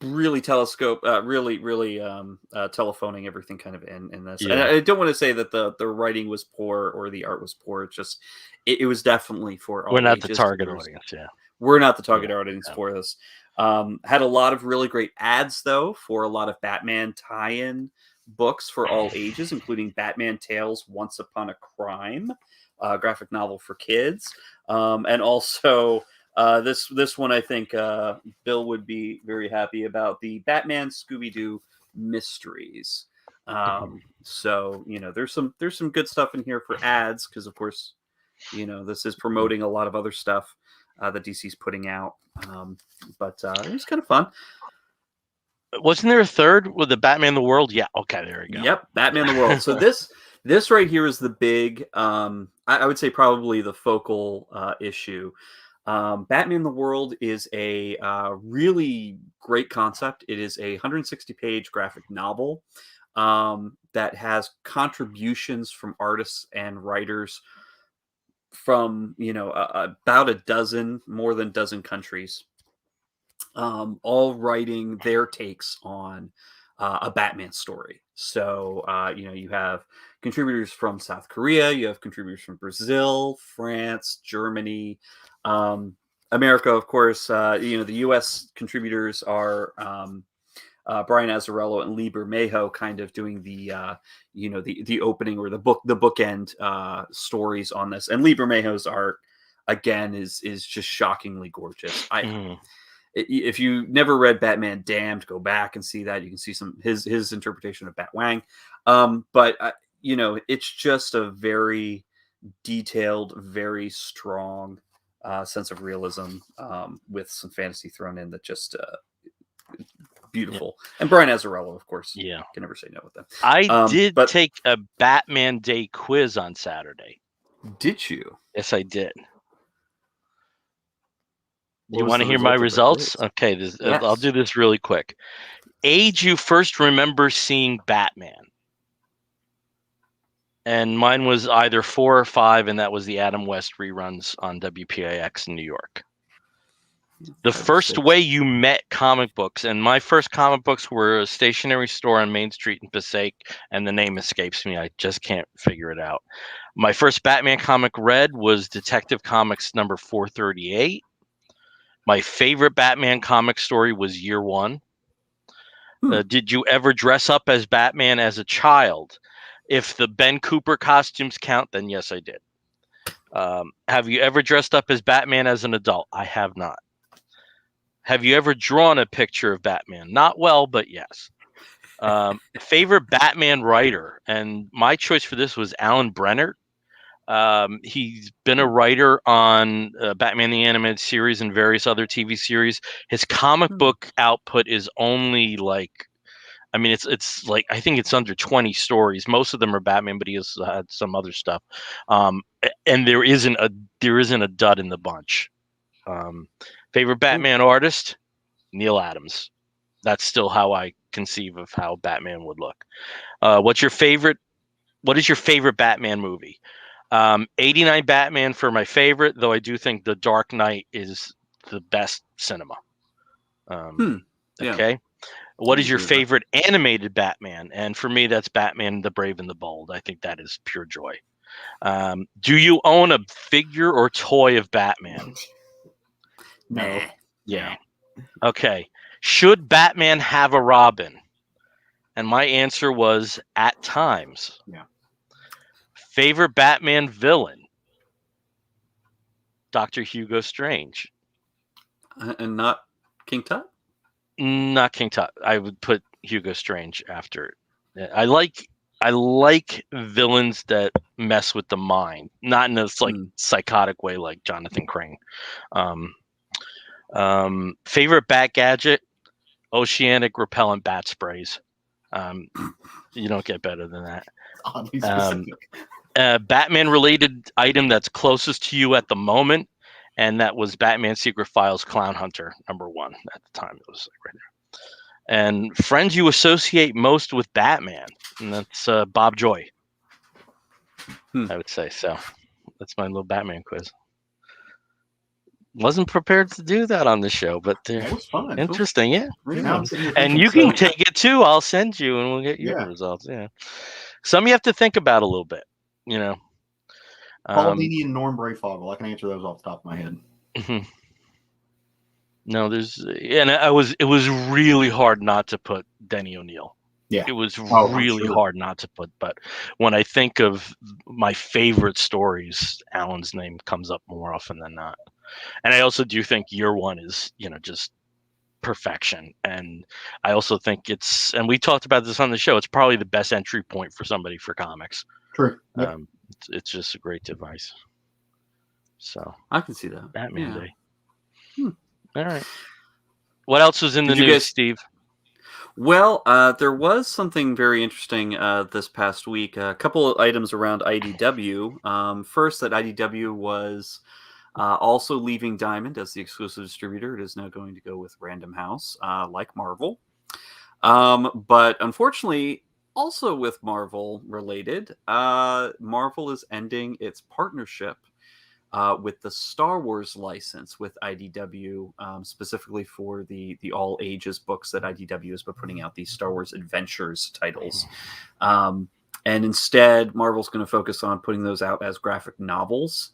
really telephoning everything kind of in this. And Yeah. I don't want to say that the writing was poor or the art was poor. It's just it was definitely for all We're not the ages. target audience. Yeah. We're not the target Yeah, audience yeah. for this. Had a lot of really great ads though for a lot of Batman tie-in books for all ages, including Batman Tales: Once Upon a Crime, graphic novel for kids, and also this one I think Bill would be very happy about, the Batman Scooby-Doo Mysteries. So there's some good stuff in here for ads because of course this is promoting a lot of other stuff that DC's putting out. But it was kind of fun. Wasn't there a third with the Batman the World? Yeah. Okay, there we go. Yep, Batman the World. So this right here is the big, I would say probably the focal issue. Batman the World is a really great concept. It is a 160-page graphic novel that has contributions from artists and writers from about more than a dozen countries, all writing their takes on a Batman story. So you have contributors from South Korea, you have contributors from Brazil, France, Germany, America, of course. The U.S. contributors are Brian Azzarello and Lee Bermejo, kind of doing the the opening or the bookend stories on this. And Lee Bermejo's art again is just shockingly gorgeous. If you never read Batman Damned, go back and see that. You can see some his interpretation of Batwang. But it's just a very detailed, very strong sense of realism with some fantasy thrown in that just beautiful. Yeah. And Brian Azzarello, of course. Yeah. Can never say no with that. I did take a Batman Day quiz on Saturday. Did you? Yes, I did. You want to hear my results? Okay, yes. I'll do this really quick. Age you first remember seeing Batman. And mine was either 4 or 5, and that was the Adam West reruns on WPIX in New York. The first way you met comic books, and my first comic books were a stationery store on Main Street in Passaic, and the name escapes me. I just can't figure it out. My first Batman comic read was Detective Comics number 438. My favorite Batman comic story was Year One. Did you ever dress up as Batman as a child? If the Ben Cooper costumes count, then yes, I did. Have you ever dressed up as Batman as an adult? I have not. Have you ever drawn a picture of Batman? Not well, but yes. Favorite Batman writer? And my choice for this was Alan Brennert. He's been a writer on Batman the Animated Series and various other TV series. His comic book output is only it's like, I think it's under 20 stories. Most of them are Batman, but he has had some other stuff. And there isn't a dud in the bunch. Favorite Batman artist? Neil Adams. That's still how I conceive of how Batman would look. What is your favorite Batman movie? 89 Batman for my favorite, though I do think The Dark Knight is the best cinema. Okay. What is your favorite animated Batman? And for me, that's Batman the Brave and the Bold. I think that is pure joy. Do you own a figure or toy of Batman? No. Yeah. Okay. Should Batman have a Robin? And my answer was at times. Yeah. Favorite Batman villain? Dr. Hugo Strange. And not King Tut? Not King Tut. I would put Hugo Strange after it. I like villains that mess with the mind, not in this psychotic way like Jonathan Crane. Favorite bat gadget? Oceanic repellent bat sprays. You don't get better than that. Oddly specific. Batman related item that's closest to you at the moment, and that was Batman Secret Files Clown Hunter #1 at the time. It was like right there. And friends you associate most with Batman, and that's Bob Joy. I would say so. That's my little Batman quiz. Wasn't prepared to do that on the show, but That was fun. interesting, yeah. Now I'm sitting here And thinking, you can take it too. I'll send you, and we'll get your Yeah. results. Yeah, some you have to think about a little bit. You know, Paul Dini and Norm Brayfogle. I can answer those off the top of my head. Mhm. No, it was really hard not to put Denny O'Neil. Yeah, It was I'm really sure. hard not to put. But when I think of my favorite stories, Alan's name comes up more often than not. And I also do think Year One is, just perfection. And I also think and we talked about this on the show, it's probably the best entry point for somebody for comics. True. Yep. It's just a great device. So I can see that. Batman Yeah. Day. All right. What else was in the news, Steve? Well, there was something very interesting this past week. A couple of items around IDW. First, that IDW was also leaving Diamond as the exclusive distributor. It is now going to go with Random House, like Marvel. But unfortunately, also with Marvel related, Marvel is ending its partnership with the Star Wars license with IDW, specifically for the all ages books that IDW has been putting out, these Star Wars Adventures titles. And instead, Marvel's going to focus on putting those out as graphic novels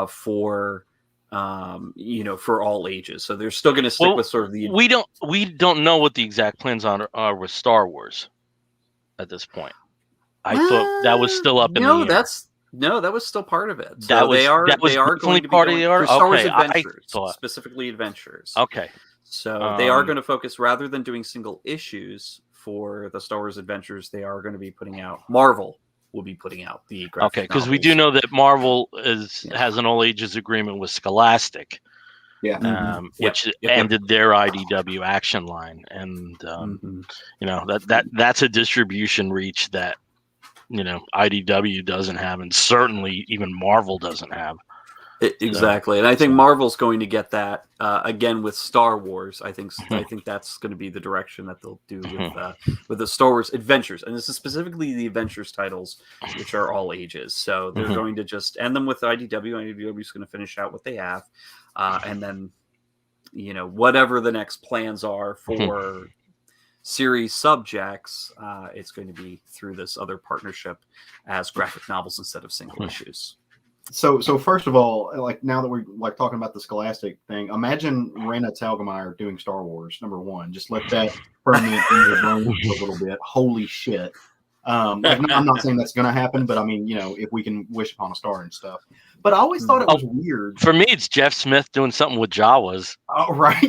for all ages. So they're still going to stick with sort of the. We don't know what the exact plans are with Star Wars at this point. I thought that was still up in the air. No, that was still part of it. So that was going to be part of the art. For Star Wars Adventures, specifically Adventures. Okay. So they are going to focus, rather than doing single issues for the Star Wars Adventures, they are going to be putting out. Marvel will be putting out the graphic novels. Because we do know that Marvel has an all ages agreement with Scholastic. Yeah. Which ended their IDW action line, and that's a distribution reach that IDW doesn't have, and certainly even Marvel doesn't have. Exactly, and I think Marvel's going to get that again with Star Wars. I think that's going to be the direction that they'll do with the Star Wars Adventures, and this is specifically the Adventures titles, which are all ages. So they're going to just end them with IDW. IDW is going to finish out what they have, and then whatever the next plans are for series subjects, it's going to be through this other partnership as graphic novels instead of single issues. So first of all, like now that we're like talking about the Scholastic thing, imagine Raina Telgemeier doing Star Wars #1. Just let that ferment in your brain for a little bit. Holy shit! I'm not saying that's going to happen, but I mean, if we can wish upon a star and stuff. But I always thought it was weird. For me, it's Jeff Smith doing something with Jawas. Oh, right.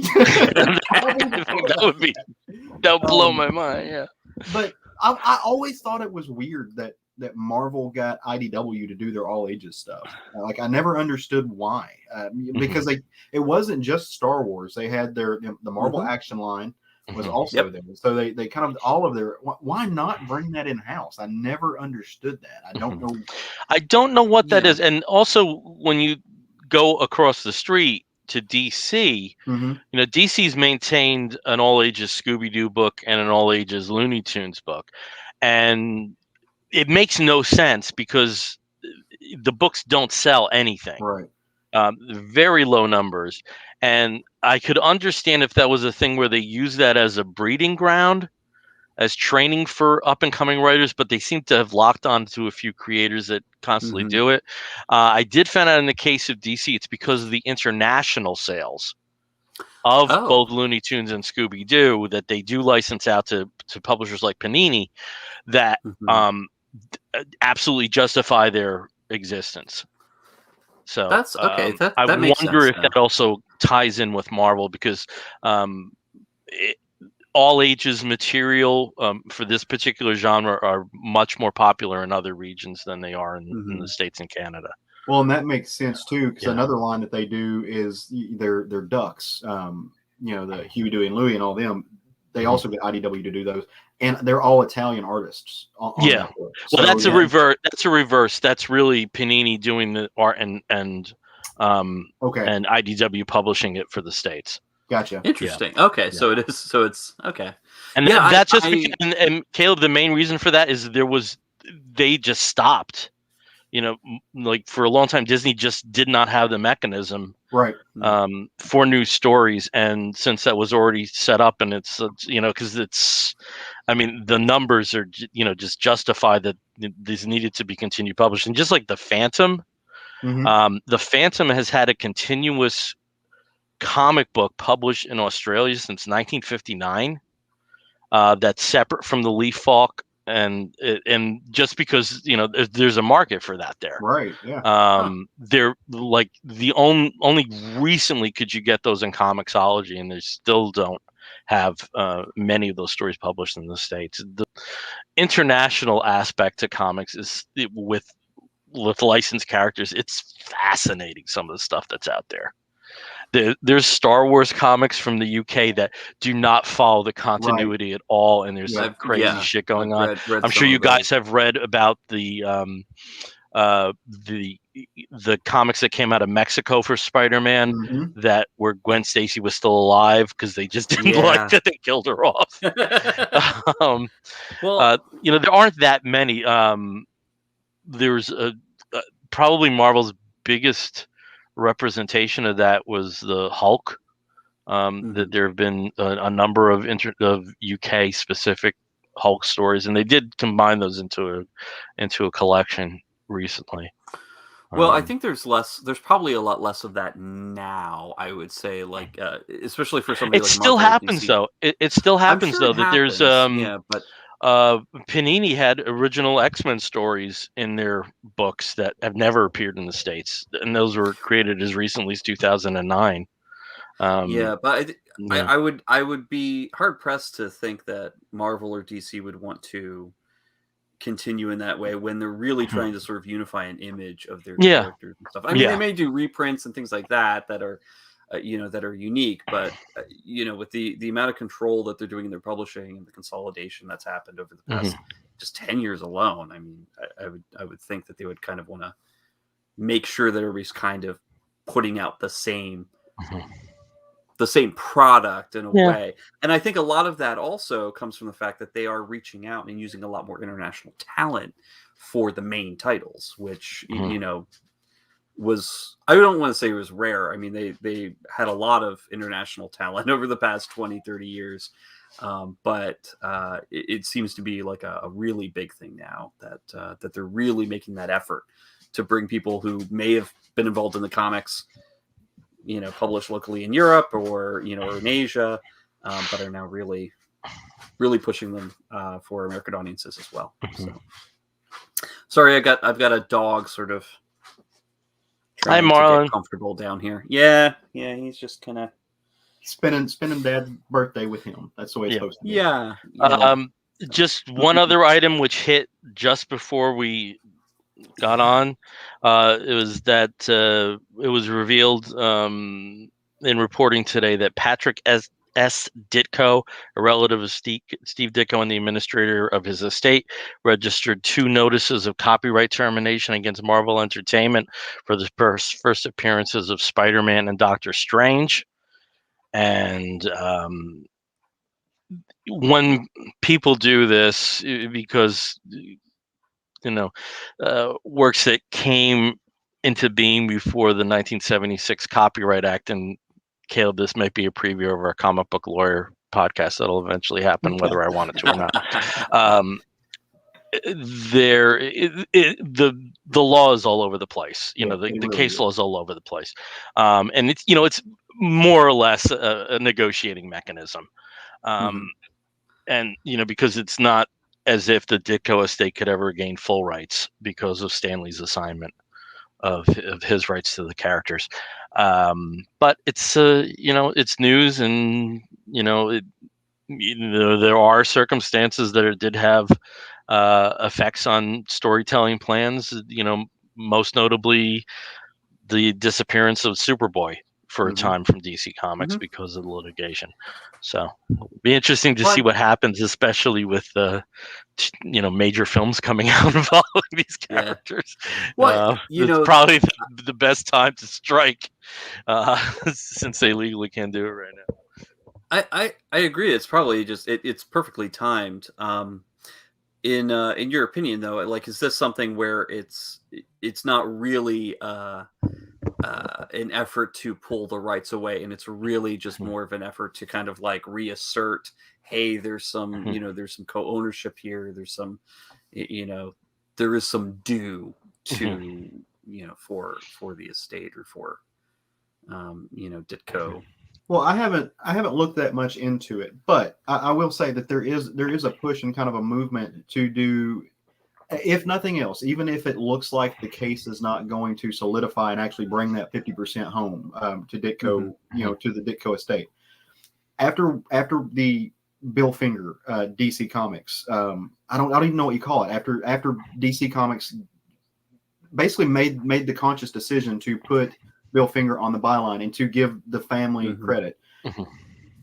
that would blow my mind. Yeah. But I always thought it was weird that Marvel got IDW to do their all ages stuff. Like I never understood why, because it wasn't just Star Wars. They had the Marvel action line was also there. So they kind of all of their. Why not bring that in house? I never understood that. I don't know. I don't know what that is. And also when you go across the street to DC, DC's maintained an all ages Scooby-Doo book and an all ages Looney Tunes book, and it makes no sense because the books don't sell anything. Right. Very low numbers. And I could understand if that was a thing where they use that as a breeding ground, as training for up and coming writers, but they seem to have locked on to a few creators that constantly do it. I did find out in the case of DC, it's because of the international sales of both Looney Tunes and Scooby-Doo that they do license out to publishers like Panini that absolutely justify their existence. So that's okay. I wonder if that also ties in with Marvel because all ages material for this particular genre are much more popular in other regions than they are in the States and Canada. Well, and that makes sense too, because another line that they do is their ducks. The Huey, Dewey, and Louie, and all them. They also get IDW to do those, and they're all Italian artists. Well, that's a reverse. That's a reverse. That's really Panini doing the art and IDW publishing it for the States. Gotcha. Interesting. Yeah. Okay, so it is. So it's okay. And that's just and Caleb. The main reason for that is they just stopped. Like for a long time, Disney just did not have the mechanism Right. For new stories. And since that was already set up, and it's because I mean, the numbers are just justify that these needed to be continued published. And just like the Phantom, the Phantom has had a continuous comic book published in Australia since 1959. That's separate from the Leaf Falk, and just because there's a market for that there. Right. Yeah. They're like the only recently could you get those in Comixology, and they still don't have many of those stories published in the States. The international aspect to comics is with licensed characters. It's fascinating, some of the stuff that's out there. There's Star Wars comics from the UK that do not follow the continuity at all, and there's some crazy shit going on. Read I'm sure you guys have read about the comics that came out of Mexico for Spider-Man that where Gwen Stacy was still alive because they just didn't like that they killed her off. Well, there aren't that many. There's probably Marvel's biggest representation of that was the Hulk. That there have been a number of UK specific Hulk stories, and they did combine those into a collection recently. Well, I think there's probably a lot less of that now, I would say, like especially for somebody like still Marvel happens though. It still happens though that there's but Panini had original X-Men stories in their books that have never appeared in the States, and those were created as recently as 2009. But I would be hard pressed to think that Marvel or DC would want to continue in that way when they're really trying to sort of unify an image of their characters and stuff. I mean, they may do reprints and things like that are that are unique, but with the amount of control that they're doing in their publishing and the consolidation that's happened over the past just 10 years alone, I mean, I would think that they would kind of want to make sure that everybody's kind of putting out the same product in a way. And I think a lot of that also comes from the fact that they are reaching out and using a lot more international talent for the main titles, which was, I don't want to say it was rare. I mean, they had a lot of international talent over the past 20, 30 years. But it seems to be like a really big thing now that they're really making that effort to bring people who may have been involved in the comics, published locally in Europe or in Asia, but are now really pushing them for American audiences as well. So, sorry, I've got a dog sort of trying to get comfortable down here. Yeah, he's just kind of spending Dad's birthday with him. That's the way it's supposed to be. Yeah. Just one other item which hit just before we got on. It was that it was revealed in reporting today that Patrick S. Ditko, a relative of Steve Ditko and the administrator of his estate, registered 2 notices of copyright termination against Marvel Entertainment for the first appearances of Spider-Man and Doctor Strange. And when people do this, because works that came into being before the 1976 Copyright Act, and Caleb, this might be a preview of our comic book lawyer podcast that'll eventually happen, whether I want it to or not. The law is all over the place. The case law is all over the place, and it's more or less a negotiating mechanism, and because it's not as if the Ditko estate could ever gain full rights because of Stanley's assignment of his rights to the characters. But it's it's news, and there are circumstances that did have effects on storytelling plans. Most notably the disappearance of Superboy for a time from DC Comics because of the litigation. So it'll be interesting to see what happens, especially with major films coming out involving these characters. It's probably the best time to strike since they legally can't do it right now. I agree. It's probably just it's perfectly timed. In your opinion, though, like, is this something where it's not really an effort to pull the rights away, and it's really just more of an effort to kind of like reassert, hey, there's some there's some co-ownership here, there's some there is some due to for the estate or for Ditko. Well, I haven't looked that much into it, but I will say that there is a push and kind of a movement to do, if nothing else, even if it looks like the case is not going to solidify and actually bring that 50% home to Ditko, to the Ditko estate. After the Bill Finger DC Comics, I don't even know what you call it. After DC Comics basically made the conscious decision to put Bill Finger on the byline and to give the family credit.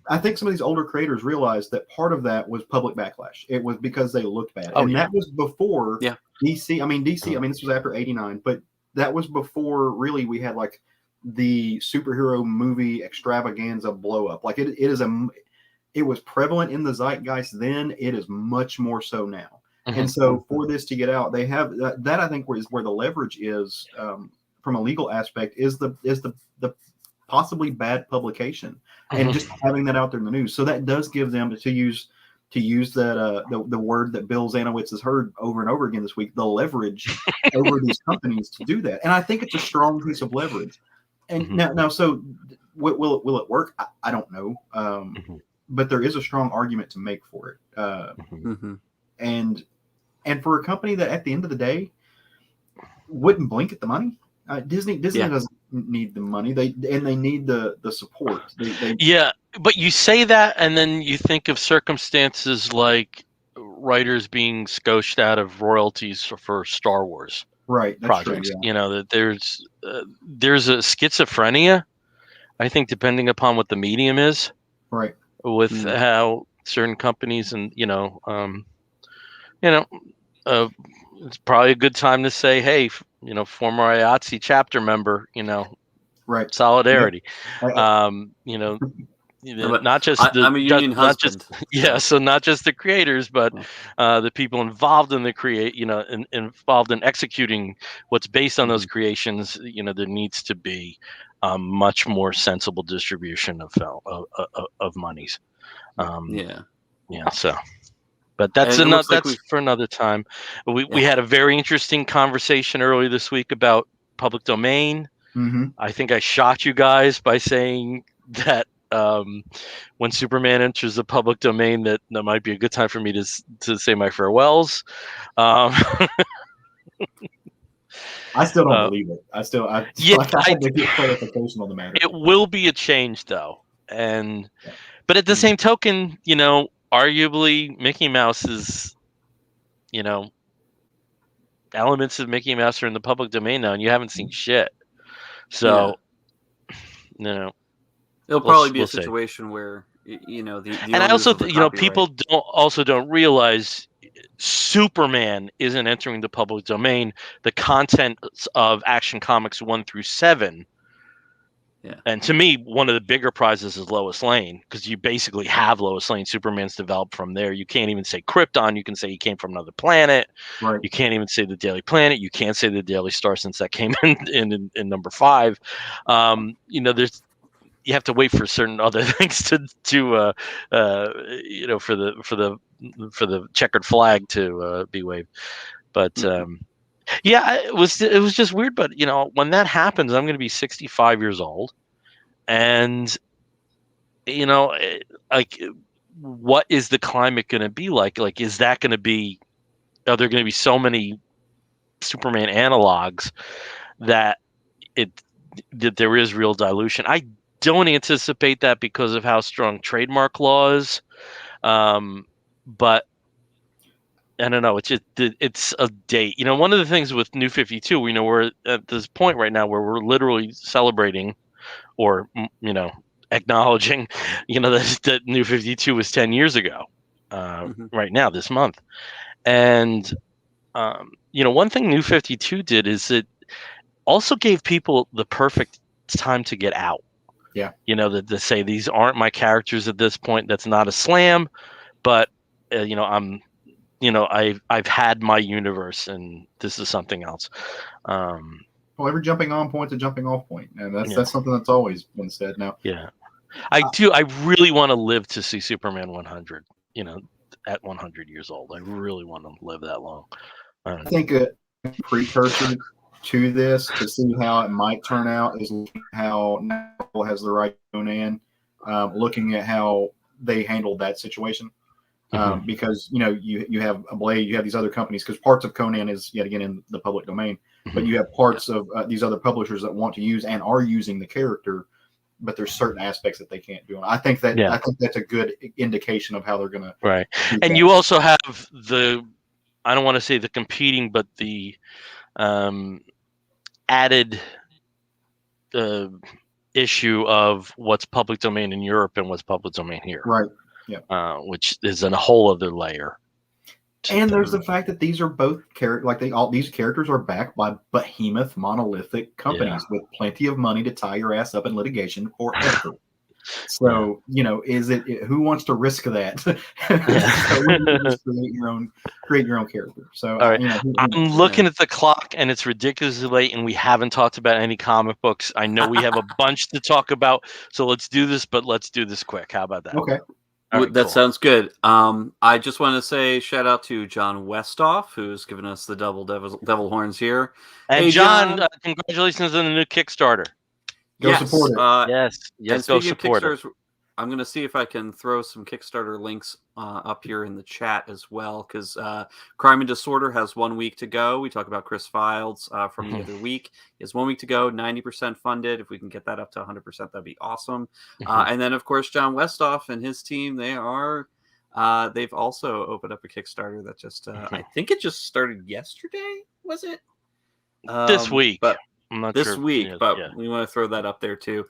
I think some of these older creators realized that part of that was public backlash. It was because they looked bad. That was before DC. I mean, this was after 89, but that was before really we had like the superhero movie extravaganza blow up. Like it was prevalent in the zeitgeist then. It is much more so now. And so for this to get out, they have that I think is where the leverage is from a legal aspect is the possibly bad publication and just having that out there in the news. So that does give them to use that the word that Bill Zanowitz has heard over and over again this week, the leverage over these companies to do that. And I think it's a strong piece of leverage. And now, so will it work? I don't know. But there is a strong argument to make for it. And for a company that at the end of the day wouldn't blink at the money. Disney doesn't need the money. They need the support. Yeah, but you say that, and then you think of circumstances like writers being scotched out of royalties for Star Wars projects. True, yeah. That there's a schizophrenia, I think, depending upon what the medium is. Right. With how certain companies and it's probably a good time to say, hey, former IATSE chapter member, right, solidarity. Yeah. Not just I'm a union husband. So not just the creators, but the people involved in the involved in executing what's based on those creations. There needs to be much more sensible distribution of monies. So. But that's for another time. We had a very interesting conversation earlier this week about public domain. I think I shocked you guys by saying that when Superman enters the public domain, that might be a good time for me to say my farewells. I still don't believe it. I had to get clarification on the matter. It will be a change, though, but at the same token, arguably, Mickey Mouse is, elements of Mickey Mouse are in the public domain now, and you haven't seen shit. So, it'll probably be a situation where the and I also people don't realize Superman isn't entering the public domain. The content of Action Comics 1 through 7. Yeah. And to me, one of the bigger prizes is Lois Lane, because you basically have Lois Lane. Superman's developed from there. You can't even say Krypton. You can say he came from another planet. Right. You can't even say the Daily Planet. You can't say the Daily Star, since that came in number 5. You have to wait for certain other things for the checkered flag to be waved. But it was just weird. But when that happens, I'm going to be 65 years old, and what is the climate going to be like? Like, is that going to be? Are there going to be so many Superman analogs that there is real dilution? I don't anticipate that because of how strong trademark laws, but I don't know. It's a date. One of the things with New 52, we're at this point right now where we're literally celebrating, or acknowledging, that New 52 was 10 years ago. Right now, this month, and one thing New 52 did is it also gave people the perfect time to get out. Yeah. To say these aren't my characters at this point. That's not a slam, but I'm. I've had my universe, and this is something else. Well, every jumping on point's a jumping off point, and that's something that's always been said. Now, yeah, I do. I really want to live to see Superman 100. At 100 years old, I really want to live that long. I think a precursor to this to see how it might turn out is how Marvel has the right to Conan, looking at how they handled that situation. Because you have a Blade, you have these other companies, because parts of Conan is yet again in the public domain, but you have parts of these other publishers that want to use and are using the character, but there's certain aspects that they can't do. And I think that's a good indication of how they're going to. Right, and you also have I don't want to say the competing, but the added issue of what's public domain in Europe and what's public domain here. Right. Yeah. Which is a whole other layer. And there's the fact that these are both these characters are backed by behemoth monolithic companies with plenty of money to tie your ass up in litigation forever. So, is it who wants to risk that? So just create your own character. So, all right. I'm looking at the clock, and it's ridiculously late, and we haven't talked about any comic books. I know we have a bunch to talk about, so let's do this, but let's do this quick. How about that? Okay. Right, that sounds good. I just want to say shout out to John Westhoff, who's given us the devil horns here. And hey, John, congratulations on the new Kickstarter. Go support it. Yes, go support it. I'm going to see if I can throw some Kickstarter links up here in the chat as well, because Crime and Disorder has 1 week to go. We talk about Chris Files from the other week. He has 1 week to go, 90% funded. If we can get that up to 100%, that'd be awesome. And then, of course, John Westhoff and his team, they've also opened up a Kickstarter that just, I think it just started yesterday, was it? This week. But I'm not this sure. week, but we want to throw that up there too.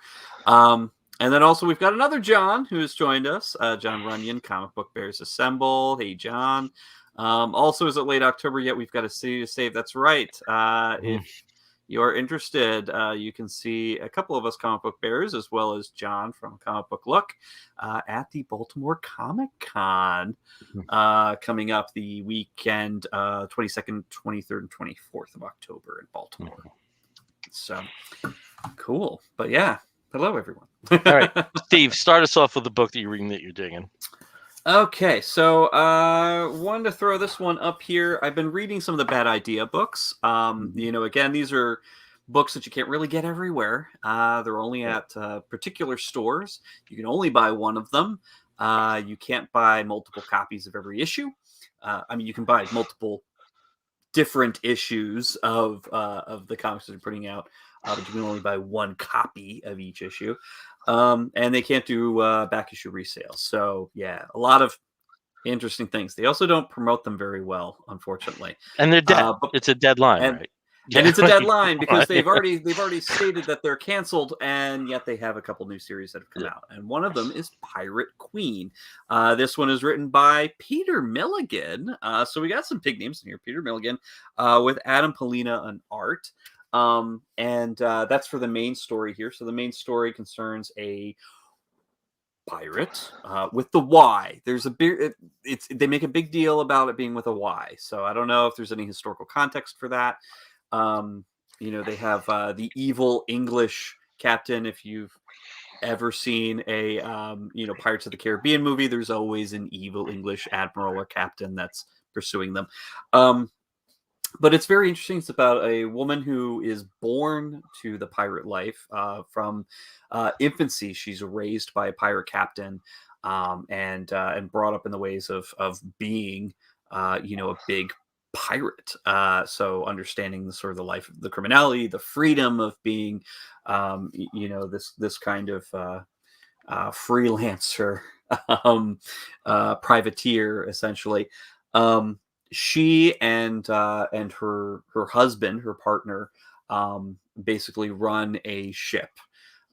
And then also we've got another John who has joined us, John Runyon, Comic Book Bears Assemble. Hey, John. Also, is it late October yet? We've got a city to save. That's right. If you're interested, you can see a couple of us Comic Book Bears, as well as John from Comic Book Look, at the Baltimore Comic Con coming up the weekend, 22nd, 23rd, and 24th of October in Baltimore. So, cool. But yeah. Hello, everyone. All right, Steve, start us off with the book that you're reading that you're digging. Okay, so wanted to throw this one up here. I've been reading some of the Bad Idea books. Again, these are books that you can't really get everywhere. They're only at particular stores. You can only buy one of them. You can't buy multiple copies of every issue. You can buy multiple different issues of the comics that they're putting out. But you can only buy one copy of each issue. And they can't do back issue resales. So, yeah, a lot of interesting things. They also don't promote them very well, unfortunately. And they're dead. It's a deadline, right? And it's a deadline because they've already stated that they're canceled, and yet they have a couple new series that have come out. And one of them is Pirate Queen. This one is written by Peter Milligan. So we got some big names in here. Peter Milligan with Adam Polina on art. And that's for the main story here. So the main story concerns a pirate with the Y. There's a big, they make a big deal about it being with a Y. So I don't know if there's any historical context for that. They have the evil English captain. If you've ever seen a Pirates of the Caribbean movie, there's always an evil English admiral or captain that's pursuing them. But it's very interesting. It's about a woman who is born to the pirate life from infancy. She's raised by a pirate captain and brought up in the ways of being, a big pirate. So understanding the sort of the life, the criminality, the freedom of being, this kind of freelancer, privateer, essentially. She and her husband, her partner, basically run a ship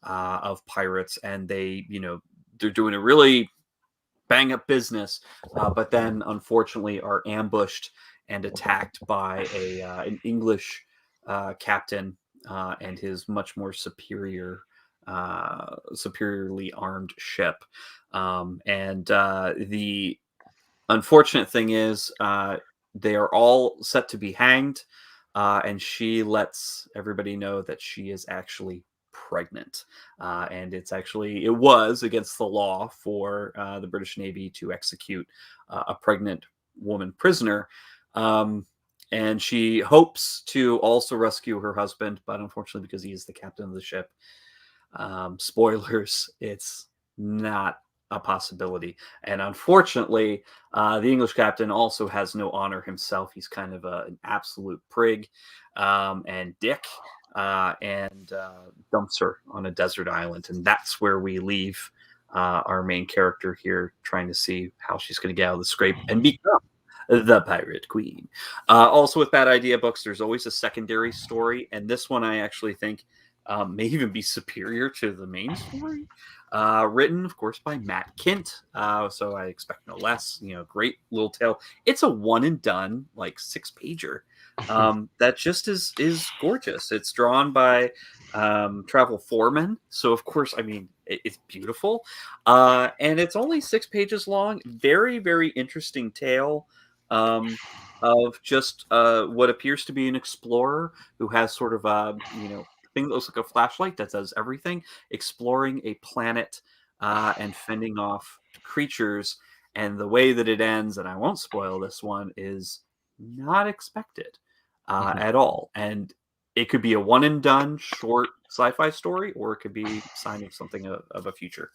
of pirates, and they're doing a really bang up business, but then unfortunately are ambushed and attacked by an English captain and his much more superiorly armed ship. And the unfortunate thing is they are all set to be hanged, and she lets everybody know that she is actually pregnant. And it was against the law for the British Navy to execute a pregnant woman prisoner. And she hopes to also rescue her husband, but unfortunately, because he is the captain of the ship, spoilers, it's not a possibility. And unfortunately, the English captain also has no honor himself. He's kind of an absolute prig and dick, and dumps her on a desert island. And that's where we leave our main character here, trying to see how she's going to get out of the scrape and become the Pirate Queen. Also, with Bad Idea books, there's always a secondary story, and this one I actually think may even be superior to the main story. Written, of course, by Matt Kint, so I expect no less. Great little tale. It's a one and done, like 6-pager. That just is gorgeous. It's drawn by Travel Foreman, so of course, I mean, it's beautiful, and it's only 6 pages long. Very, very interesting tale. Of just what appears to be an explorer who has sort of a thing that looks like a flashlight that does everything, exploring a planet and fending off creatures. And the way that it ends, and I won't spoil this one, is not expected at all. And it could be a one and done short sci-fi story, or it could be sign of something of a future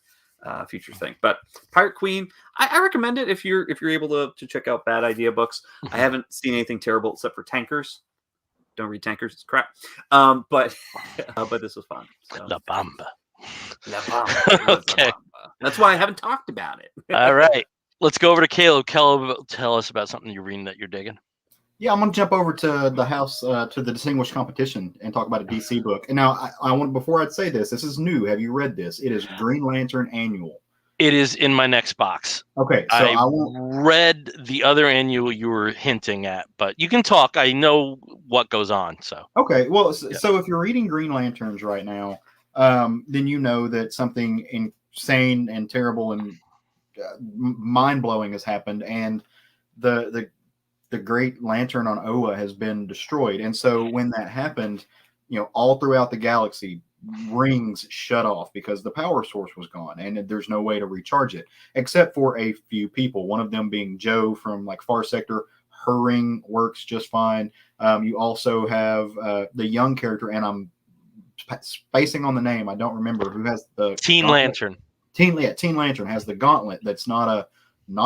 thing. But Pirate Queen, I recommend it if you're able to check out Bad Idea books. I haven't seen anything terrible except for Tankers. Don't read Tankers, it's crap. But this was fun. So. La Bamba. La Bamba. Okay. La Bamba. That's why I haven't talked about it. All right. Let's go over to Caleb. Caleb, tell us about something you're reading that you're digging. Yeah, I'm going to jump over to the house, to the Distinguished Competition, and talk about a DC book. And now, I want, before I'd say this is new. Have you read this? It is Green Lantern Annual. It is in my next box. Okay, so I read the other annual you were hinting at, but you can talk. I know what goes on. So okay, well, so if you're reading Green Lanterns right now, then you know that something insane and terrible and mind blowing has happened, and the Great Lantern on Oa has been destroyed. And so when that happened, all throughout the galaxy, rings shut off because the power source was gone and there's no way to recharge it except for a few people, one of them being Joe from like Far Sector. Her ring works just fine. You also have the young character, and I'm spacing on the name, I don't remember, who has the Teen gauntlet. Lantern. Teen Lantern has the gauntlet that's not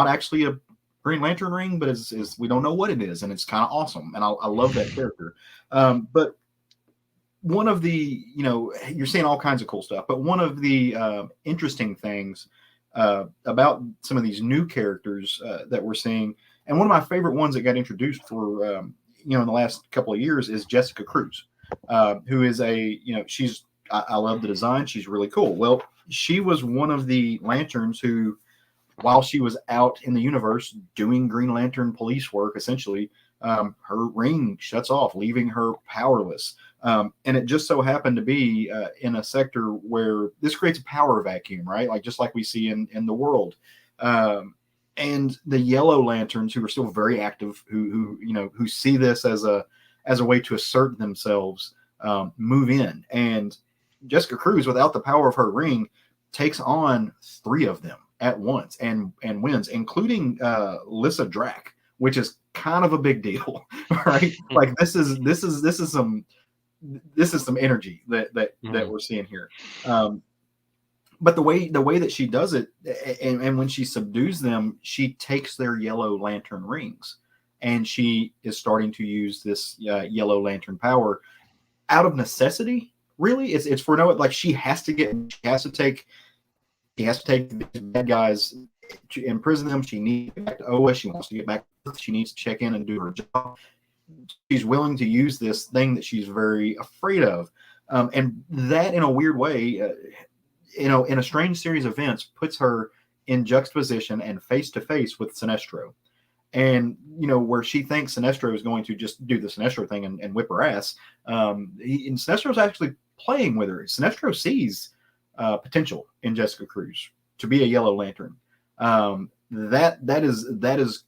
actually a Green Lantern ring, but is we don't know what it is, and it's kind of awesome, and I love that character. But one of the, you're seeing all kinds of cool stuff, but one of the interesting things about some of these new characters that we're seeing, and one of my favorite ones that got introduced for in the last couple of years, is Jessica Cruz, who is she's I love the design. She's really cool. Well, she was one of the Lanterns who, while she was out in the universe doing Green Lantern police work, essentially, her ring shuts off, leaving her powerless. And it just so happened to be in a sector where this creates a power vacuum, right? Like just like we see in the world. And the Yellow Lanterns, who are still very active, who see this as a way to assert themselves, move in. And Jessica Cruz, without the power of her ring, takes on 3 of them at once and wins, including Lyssa Drac, which is kind of a big deal, right? Like this is some energy that we're seeing here. But the way that she does it, and when she subdues them, she takes their Yellow Lantern rings, and she is starting to use this Yellow Lantern power out of necessity. Really, it's for like she has to take the bad guys to imprison them. She needs to get back to Oa. She wants to get back. She needs to check in and do her job. She's willing to use this thing that she's very afraid of, and that, in a weird way, in a strange series of events, puts her in juxtaposition and face to face with Sinestro. And where she thinks Sinestro is going to just do the Sinestro thing and whip her ass, and Sinestro's actually playing with her. Sinestro sees potential in Jessica Cruz to be a Yellow Lantern. That is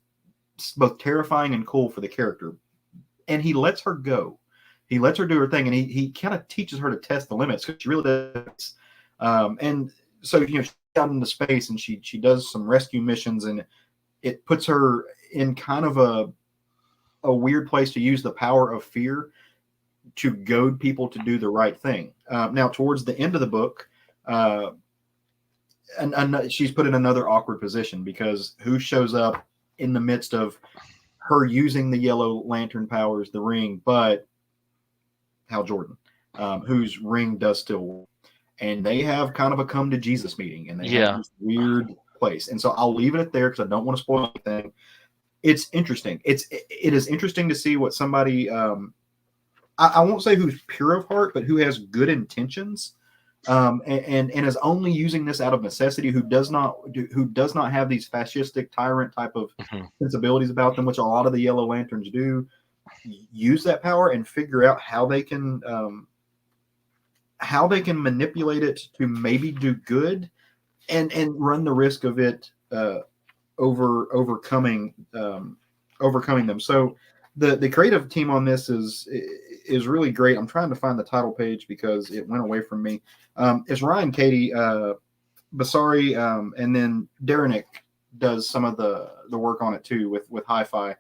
both terrifying and cool for the character. and he lets her go. He lets her do her thing, and he kind of teaches her to test the limits because she really does. And so she's out into space, and she does some rescue missions, and it puts her in kind of a weird place to use the power of fear to goad people to do the right thing. Now, towards the end of the book, and she's put in another awkward position because who shows up in the midst of her using the Yellow Lantern powers, the ring, but Hal Jordan, whose ring does still work. And they have kind of a come to Jesus meeting, and they have this weird place. And so I'll leave it at there because I don't want to spoil anything. It's interesting. It is interesting to see what somebody I won't say who's pure of heart, but who has good intentions, and is only using this out of necessity. Who does not have these fascistic tyrant type of sensibilities about them, which a lot of the Yellow Lanterns do. Use that power and figure out how they can manipulate it to maybe do good, and run the risk of it overcoming them. So the creative team on this is really great. I'm trying to find the title page because it went away from me. It's Ryan, Katie, Basari, and then Derenick does some of the work on it too with Hi-Fi,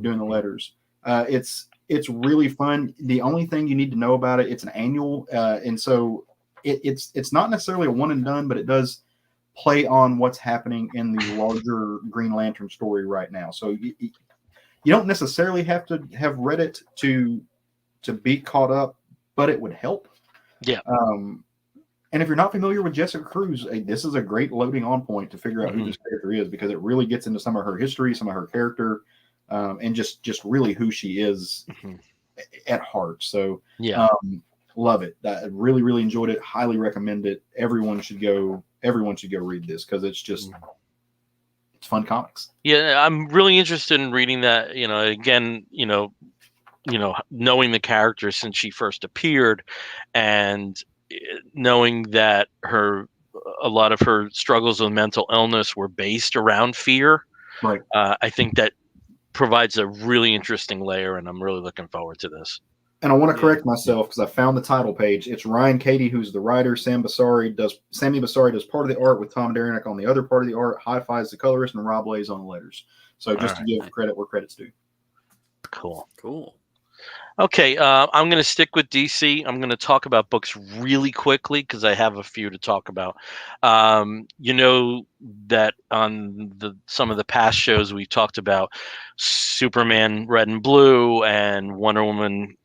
doing the letters. It's really fun. The only thing you need to know about it, it's an annual, and so it's not necessarily a one and done, but it does play on what's happening in the larger Green Lantern story right now. So you don't necessarily have to have read it to be caught up, but it would help. Yeah. And if you're not familiar with Jessica Cruz, this is a great loading on point to figure out who this character is, because it really gets into some of her history, some of her character, and just really who she is at heart. So love it. I really, really enjoyed it. Highly recommend it. Everyone should go read this because it's just it's fun comics. Yeah, I'm really interested in reading that. Again, knowing the character since she first appeared, and knowing that a lot of her struggles with mental illness were based around fear. Right. I think that provides a really interesting layer, and I'm really looking forward to this. And I want to correct myself because I found the title page. It's Ryan Katie who's the writer. Sammy Basari does part of the art with Tom Derenick on the other part of the art. Hi-Fi is the colorist, and Rob Lays on the letters. So just to give credit where credit's due. Cool. Okay, I'm going to stick with DC. I'm going to talk about books really quickly because I have a few to talk about. You know that on some of the past shows we talked about Superman Red and Blue and Wonder Woman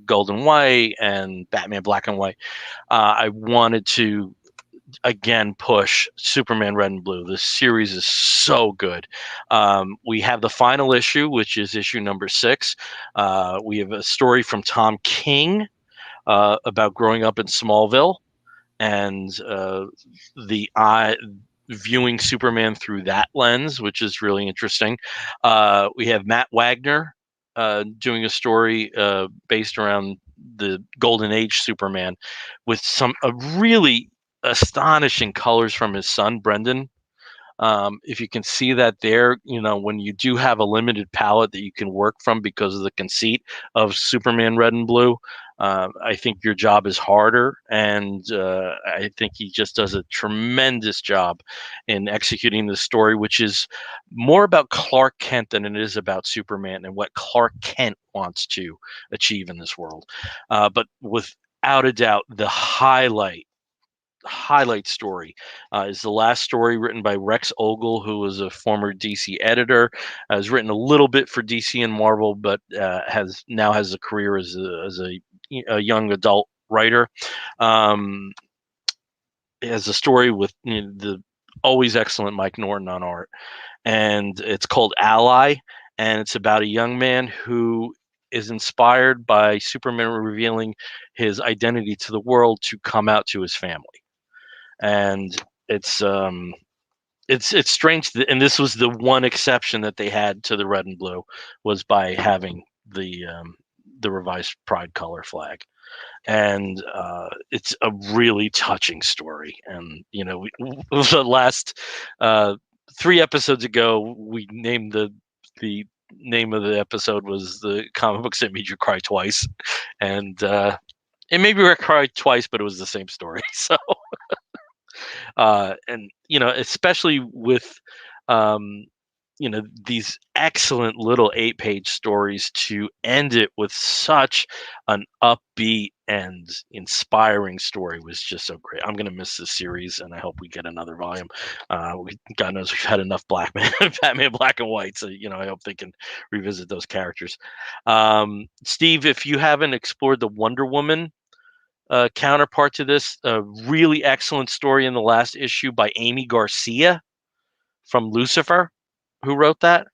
Gold and White and Batman Black and White. I wanted to again push Superman Red and Blue. This series is so good. We have the final issue, which is issue number 6. We have a story from Tom King about growing up in Smallville and viewing Superman through that lens, which is really interesting. We have Matt Wagner doing a story based around the Golden Age Superman with a really astonishing colors from his son Brendan. If you can see that there, when you do have a limited palette that you can work from because of the conceit of Superman Red and Blue, I think your job is harder, and I think he just does a tremendous job in executing the story, which is more about Clark Kent than it is about Superman and what Clark Kent wants to achieve in this world. But without a doubt, the highlight story is the last story written by Rex Ogle, who was a former DC editor, has written a little bit for DC and Marvel, but has a career as a young adult writer. It has a story with the always excellent Mike Norton on art, and it's called Ally, and it's about a young man who is inspired by Superman revealing his identity to the world to come out to his family. And it's strange and this was the one exception that they had to the Red and Blue, was by having the revised Pride color flag. And it's a really touching story. And the last 3 episodes ago we named the name of the episode was the comic books that made you cry twice, and it made me cry twice, but it was the same story. So, and especially with these excellent little 8-page stories to end it with such an upbeat and inspiring story was just so great. I'm gonna miss this series, and I hope we get another volume. God knows we've had enough Batman Black and White, so I hope they can revisit those characters. Steve, if you haven't explored the Wonder Woman counterpart to this, a really excellent story in the last issue by Amy Garcia from Lucifer, who wrote that.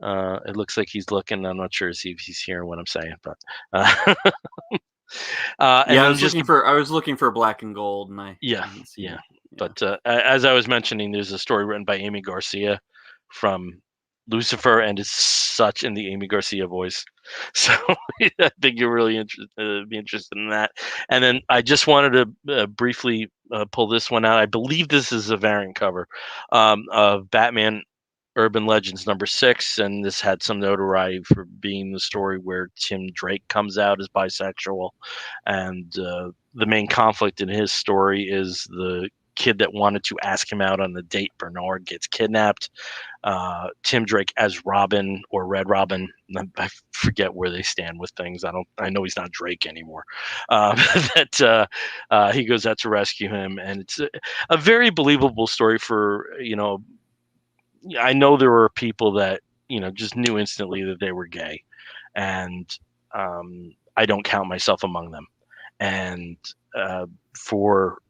It looks like he's looking. I'm not sure if he's hearing what I'm saying, but I was looking for Black and Gold, and I didn't see it. But as I was mentioning, there's a story written by Amy Garcia from Lucifer, and it's such in the Amy Garcia voice. So I think you're really be interested in that. And then I just wanted to briefly pull this one out. I believe this is a variant cover of Batman Urban Legends #6, and this had some notoriety for being the story where Tim Drake comes out as bisexual, and the main conflict in his story is the kid that wanted to ask him out on the date, Bernard, gets kidnapped. Tim Drake as Robin or Red Robin, I forget where they stand with things. I know he's not Drake anymore. That he goes out to rescue him, and it's a very believable story for I know there were people that just knew instantly that they were gay, and I don't count myself among them. And for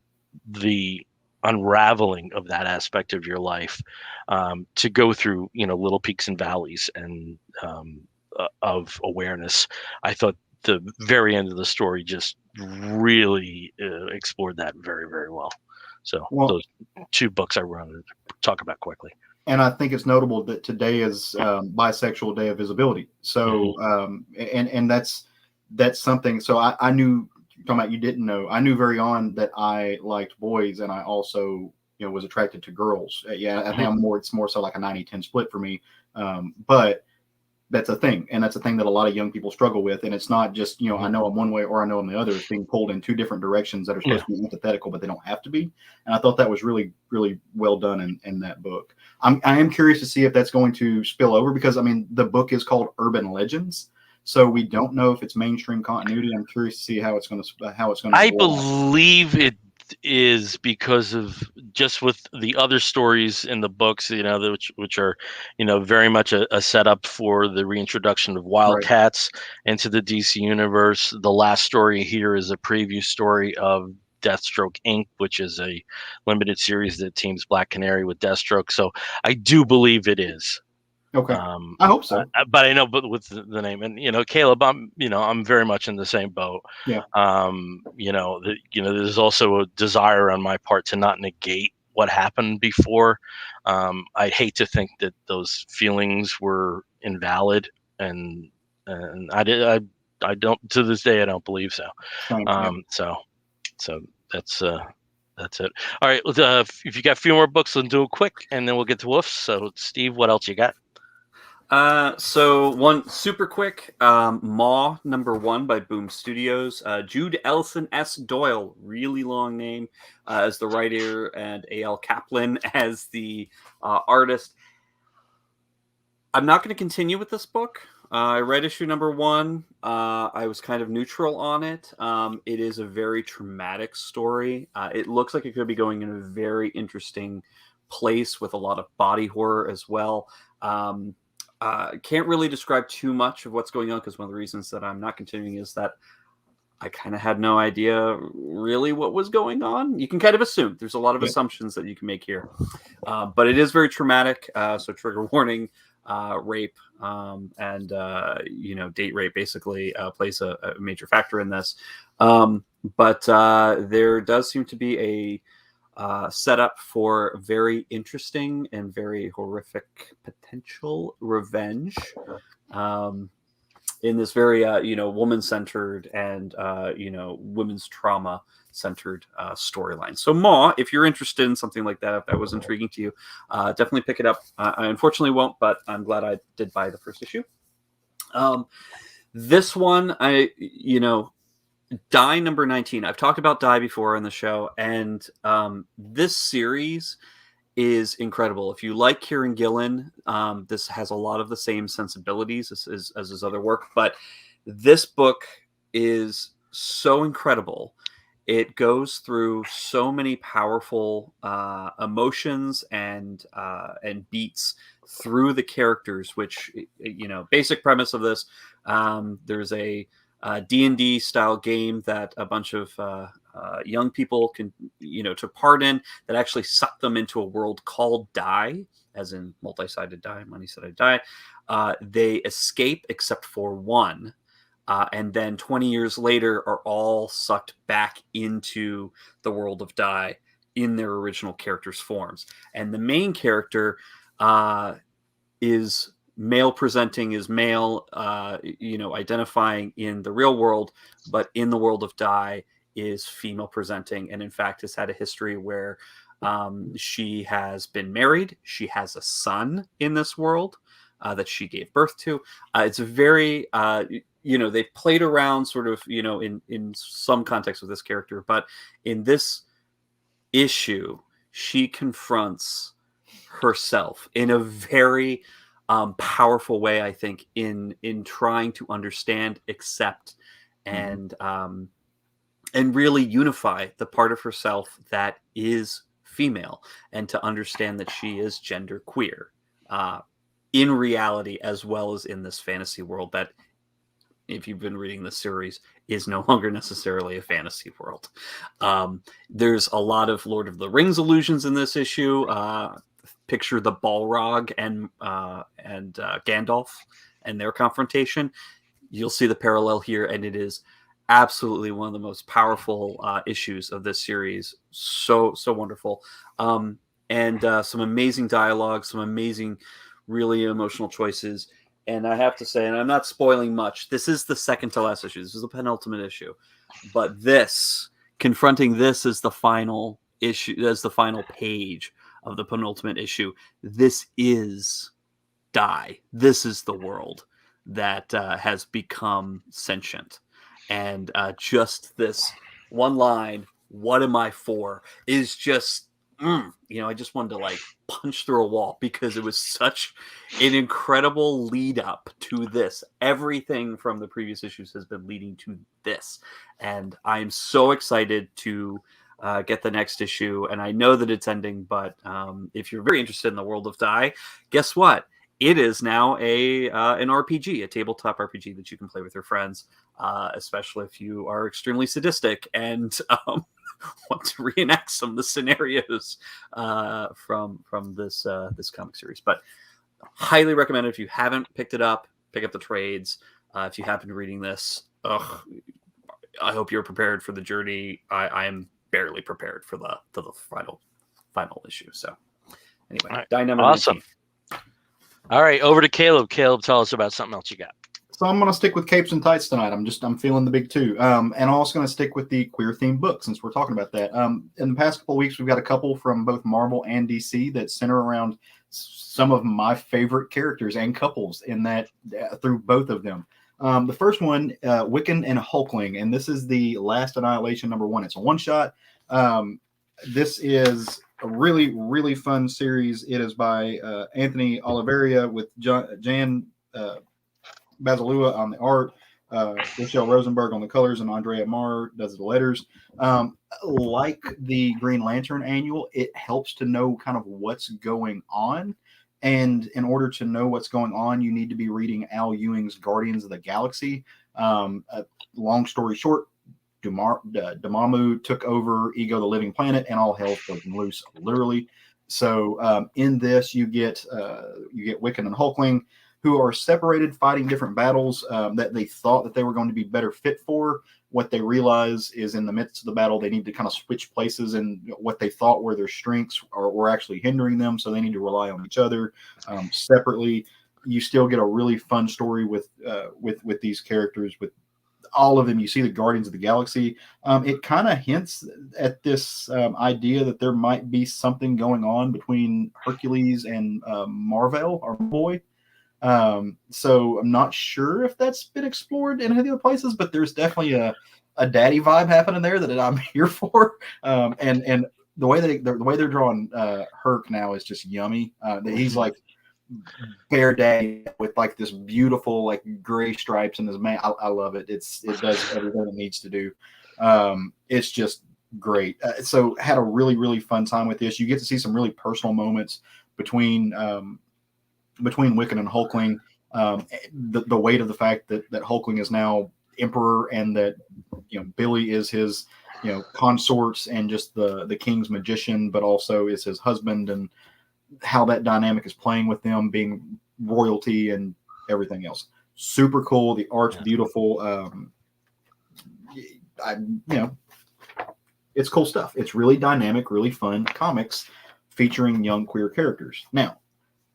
the unraveling of that aspect of your life, to go through little peaks and valleys and of awareness, I thought the very end of the story just really explored that very, very well. So those two books I wanted to talk about quickly. And I think it's notable that today is Bisexual Day of Visibility. So, and that's something. So I knew, talking about you didn't know, I knew very on that I liked boys, and I also was attracted to girls. I think it's more so like a 90-10 split for me. But that's a thing, and that's a thing that a lot of young people struggle with. And it's not just I know I'm one way or I know I'm the other. It's being pulled in two different directions that are supposed to be antithetical, but they don't have to be. And I thought that was really, really well done in that book. I am curious to see if that's going to spill over, because the book is called Urban Legends, so we don't know if it's mainstream continuity. I'm curious to see how it's going to. I believe it is, because of just with the other stories in the books, which are very much a setup for the reintroduction of Wildcats into the DC universe. The last story here is a preview story of Deathstroke Inc., which is a limited series that teams Black Canary with Deathstroke. So I do believe it is. Okay. I hope so. But I know, but with the name, and Caleb, I'm very much in the same boat. Yeah. There's also a desire on my part to not negate what happened before. I hate to think that those feelings were invalid, and I don't, to this day, I don't believe so. So that's it. All right. If you got a few more books, let's do it quick, and then we'll get to Woofs. So, Steve, what else you got? So one super quick, Maw #1 by Boom Studios. Jude Ellison S. Doyle, really long name, as the writer, and A.L. Kaplan as the artist. I'm not going to continue with this book. I read issue #1. I was kind of neutral on it. It is a very traumatic story. It looks like it could be going in a very interesting place with a lot of body horror as well. Can't really describe too much of what's going on, because one of the reasons that I'm not continuing is that I kind of had no idea really what was going on. You can kind of assume. There's a lot of assumptions that you can make here. But it is very traumatic. So trigger warning, rape, and date rape basically plays a major factor in this. But there does seem to be a set up for very interesting and very horrific potential revenge. in this very woman-centered and women's trauma-centered storyline. So Ma, if you're interested in something like that, if that was intriguing to you, definitely pick it up. I unfortunately won't, but I'm glad I did buy the first issue. This one, Die number 19. I've talked about Die before on the show, and this series is incredible. If you like Kieran Gillen, this has a lot of the same sensibilities as his other work, but this book is so incredible. It goes through so many powerful emotions and beats through the characters, which, basic premise of this, there's a D&D style game that a bunch of young people can, took part in, that actually sucked them into a world called Die, as in multi-sided die, money-sided die. They escape except for one, and then 20 years later are all sucked back into the world of Die in their original characters' forms. And the main character is male presenting, is male, identifying in the real world, but in the world of Die is female presenting, and in fact has had a history where she has been married. She has a son in this world that she gave birth to. It's a very, they've played around sort of, in some context with this character, but in this issue, she confronts herself in a very powerful way, I think, in trying to understand, accept, and really unify the part of herself that is female, and to understand that she is gender queer in reality, as well as in this fantasy world that, if you've been reading this series, is no longer necessarily a fantasy world. There's a lot of Lord of the Rings allusions in this issue. Picture the Balrog and Gandalf and their confrontation. You'll see the parallel here, and it is absolutely one of the most powerful issues of this series. So wonderful, and some amazing dialogue, some amazing, really emotional choices. And I have to say, and I'm not spoiling much, this is the second to last issue. This is the penultimate issue, but confronting this is the final issue, as the final page of the penultimate issue. This is Die. This is the world that has become sentient. And just this one line, "What am I for?" is just, I just wanted to punch through a wall, because it was such an incredible lead up to this. Everything from the previous issues has been leading to this. And I'm so excited to get the next issue. And I know that it's ending, but if you're very interested in the world of Die, guess what? It is now an RPG, a tabletop RPG that you can play with your friends, especially if you are extremely sadistic and want to reenact some of the scenarios from this comic series. But highly recommend it. If you haven't picked it up, pick up the trades. If you happen to reading this, I hope you're prepared for the journey. I am barely prepared for the final issue. So anyway, right. Dynamo. Awesome. 19. All right, over to Caleb. Caleb, tell us about something else you got. So I'm going to stick with capes and tights tonight. I'm feeling the big two. And I'm also going to stick with the queer themed book, since we're talking about that. In the past couple of weeks, we've got a couple from both Marvel and DC that center around some of my favorite characters and couples in that through both of them. The first one, Wiccan and Hulkling, and this is the Last Annihilation #1. It's a one-shot. This is a really, really fun series. It is by Anthony Oliveira with Jan Basilua on the art, Rochelle Rosenberg on the colors, and Andrea Marr does the letters. Like the Green Lantern annual, it helps to know kind of what's going on. And in order to know what's going on, you need to be reading Al Ewing's Guardians of the Galaxy. Long story short, Dormammu took over Ego the Living Planet, and all hell's broken loose, literally. So in this, you get Wiccan and Hulkling, who are separated, fighting different battles that they thought that they were going to be better fit for. What they realize is, in the midst of the battle, they need to kind of switch places, and what they thought were their strengths were actually hindering them. So they need to rely on each other separately. you still get a really fun story with these characters, with all of them. You see the Guardians of the Galaxy. It kind of hints at this idea that there might be something going on between Hercules and Marvel, our boy. So I'm not sure if that's been explored in any other places, but there's definitely a daddy vibe happening there that I'm here for. And the way they're drawing Herc now is just yummy. He's like bear daddy with like this beautiful like gray stripes in his man. I love it. It does everything it needs to do. It's just great. So had a really fun time with this. You get to see some really personal moments between Wiccan and Hulkling. The weight of the fact that Hulkling is now emperor, and that Billy is his consort and just the king's magician, but also is his husband, and how that dynamic is playing with them being royalty and everything else. Super cool. The art's beautiful. It's cool stuff. It's really dynamic, really fun comics featuring young queer characters. Now,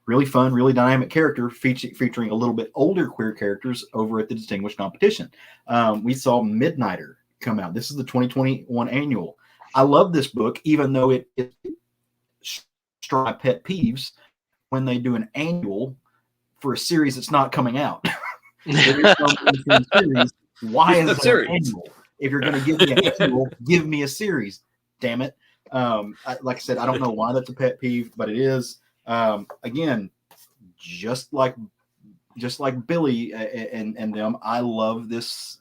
really fun, really dynamic character featuring a little bit older queer characters over at the Distinguished Competition. We saw Midnighter come out. This is the 2021 annual. I love this book, even though it my pet peeves when they do an annual for a series that's not coming out. Series, why is it an annual? If you're going to give me an annual, give me a series. Damn it. Like I said, I don't know why that's a pet peeve, but it is. Again, just like Billy and them, I love this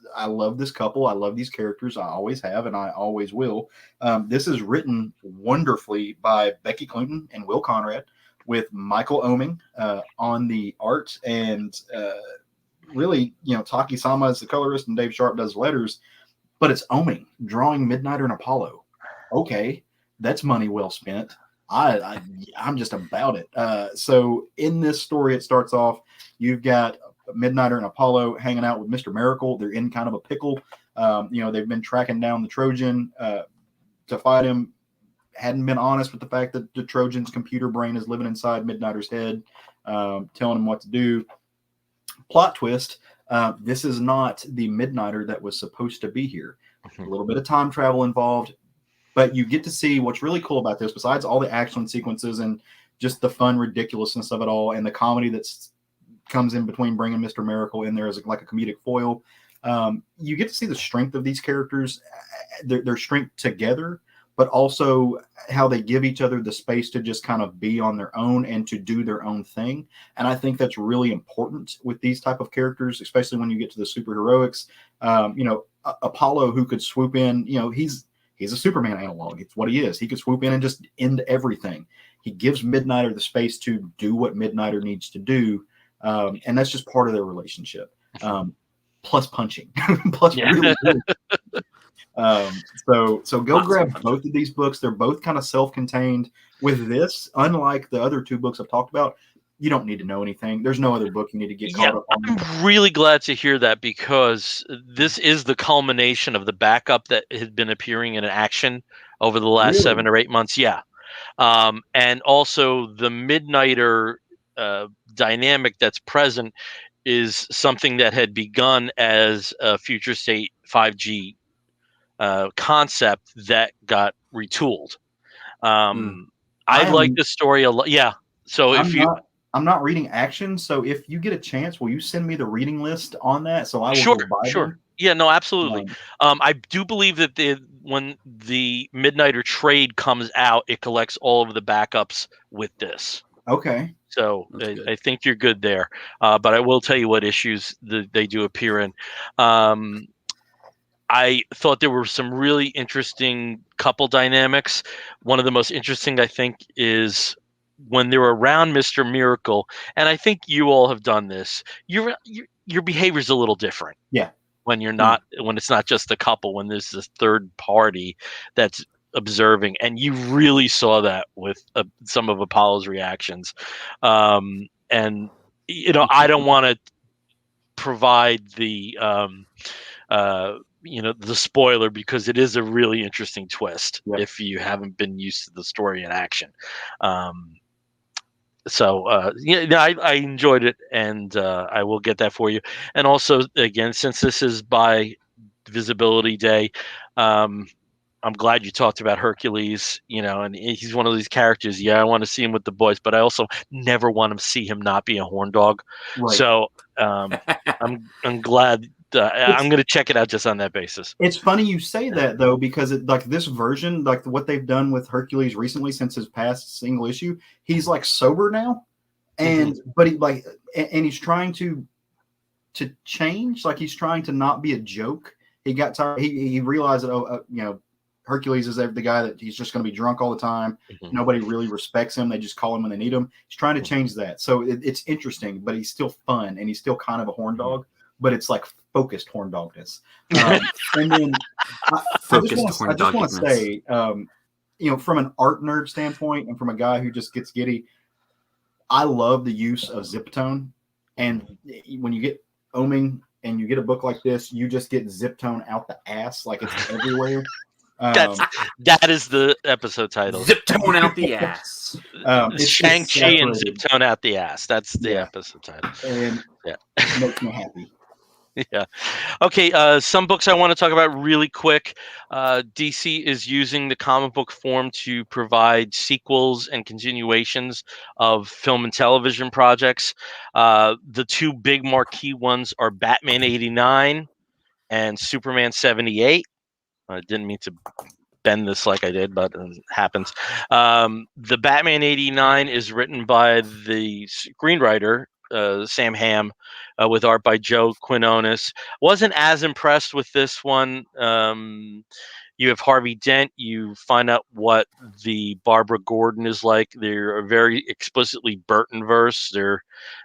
couple. I love these characters. I always have, and I always will. This is written wonderfully by Becky Clinton and Will Conrad, with Michael Oeming on the art, and really, Taki Sama is the colorist and Dave Sharp does letters, but it's Oeming drawing Midnighter and Apollo. Okay, that's money well spent. I'm just about it. So in this story, it starts off, you've got Midnighter and Apollo hanging out with Mr. Miracle. They're in kind of a pickle. They've been tracking down the Trojan to fight him. Hadn't been honest with the fact that the Trojan's computer brain is living inside Midnighter's head, telling him what to do. Plot twist, this is not the Midnighter that was supposed to be here. A little bit of time travel involved. But you get to see what's really cool about this, besides all the action sequences and just the fun ridiculousness of it all, and the comedy that comes in between bringing Mr. Miracle in there as like a comedic foil. You get to see the strength of these characters, their strength together, but also how they give each other the space to just kind of be on their own and to do their own thing. And I think that's really important with these type of characters, especially when you get to the superheroics. Apollo, who could swoop in, he's a Superman analog. It's what he is. He could swoop in and just end everything. He gives Midnighter the space to do what Midnighter needs to do. And that's just part of their relationship. Plus punching. Plus really so go grab both of these books. They're both kind of self-contained. With this, unlike the other two books I've talked about, you don't need to know anything. There's no other book you need to get caught up on. I'm really glad to hear that, because this is the culmination of the backup that had been appearing in action over the last 7 or 8 months. Yeah. And also the Midnighter dynamic that's present is something that had begun as a future state 5G concept that got retooled. I like this story a lot. Yeah. So I'm not reading action, so if you get a chance, will you send me the reading list on that? So I will sure, go buy them? Yeah, no, absolutely. I do believe that when the Midnighter trade comes out, it collects all of the backups with this. Okay. So I think you're good there. But I will tell you what issues they do appear in. I thought there were some really interesting couple dynamics. One of the most interesting, I think, is when they're around Mr. Miracle, and I think you all have done this. Your behavior is a little different. Yeah. When you're not, when it's not just a couple, when there's this third party that's observing, and you really saw that with some of Apollo's reactions. And I don't want to provide the the spoiler, because it is a really interesting twist if you haven't been used to the story in action. I enjoyed it, and I will get that for you. And also, again, since this is by Visibility Day, I'm glad you talked about Hercules. And he's one of these characters. Yeah, I want to see him with the boys, but I also never want to see him not be a horn dog. Right. So I'm glad. I'm going to check it out just on that basis. It's funny you say that though, because this version, like what they've done with Hercules recently since his past single issue, he's like sober now, and but he's trying to change, like he's trying to not be a joke. He got tired. He realized that Hercules is the guy that he's just going to be drunk all the time. Nobody really respects him. They just call him when they need him. He's trying to change that. So it's interesting, but he's still fun and he's still kind of a horn dog, but it's like focused horn dogness. And then I just want to say, from an art nerd standpoint and from a guy who just gets giddy, I love the use of zip tone. And when you get Oming and you get a book like this, you just get zip tone out the ass, like it's everywhere. That is the episode title. Zip tone out the ass. It's ShangChi and Zip Tone out the ass. That's the episode title. And it makes me happy. Yeah. Okay. Some books I want to talk about really quick. DC is using the comic book form to provide sequels and continuations of film and television projects. The two big marquee ones are Batman 89 and Superman 78. I didn't mean to bend this like I did, but it happens. The Batman 89 is written by the screenwriter, Sam Hamm, with art by Joe Quinones. Wasn't as impressed with this one. You have Harvey Dent. You find out what the Barbara Gordon is like. They're very explicitly Burton-verse. They're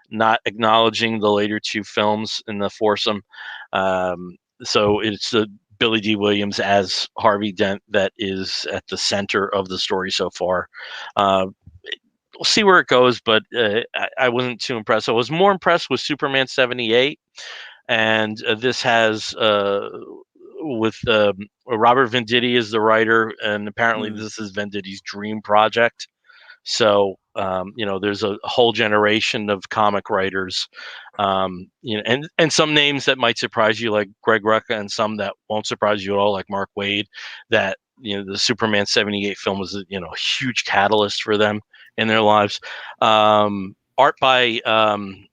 not acknowledging the later two films in the foursome. So it's Billy D. Williams as Harvey Dent that is at the center of the story so far. We'll see where it goes, but I wasn't too impressed. I was more impressed with Superman 78, and this has with Robert Venditti as the writer, and apparently this is Venditti's dream project. So there's a whole generation of comic writers, and some names that might surprise you, like Greg Rucka, and some that won't surprise you at all, like Mark Waid. That the Superman 78 film was a huge catalyst for them in their lives. Art by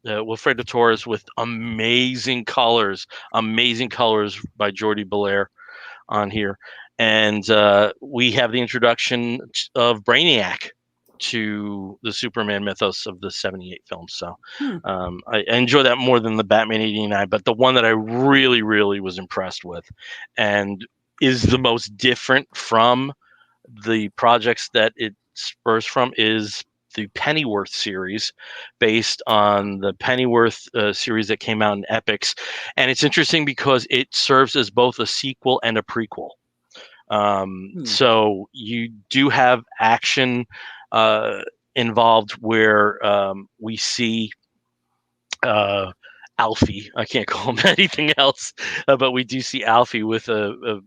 Wilfredo Torres with amazing colors by Jordi Belair on here, and we have the introduction of Brainiac to the Superman mythos of the 78 films. So I enjoy that more than the Batman 89, but the one that I really, really was impressed with and is the most different from the projects that it spurs from is the Pennyworth series, based on the Pennyworth series that came out in Epics. And it's interesting because it serves as both a sequel and a prequel. So you do have action involved where we see Alfie. I can't call him anything else, but we do see Alfie with a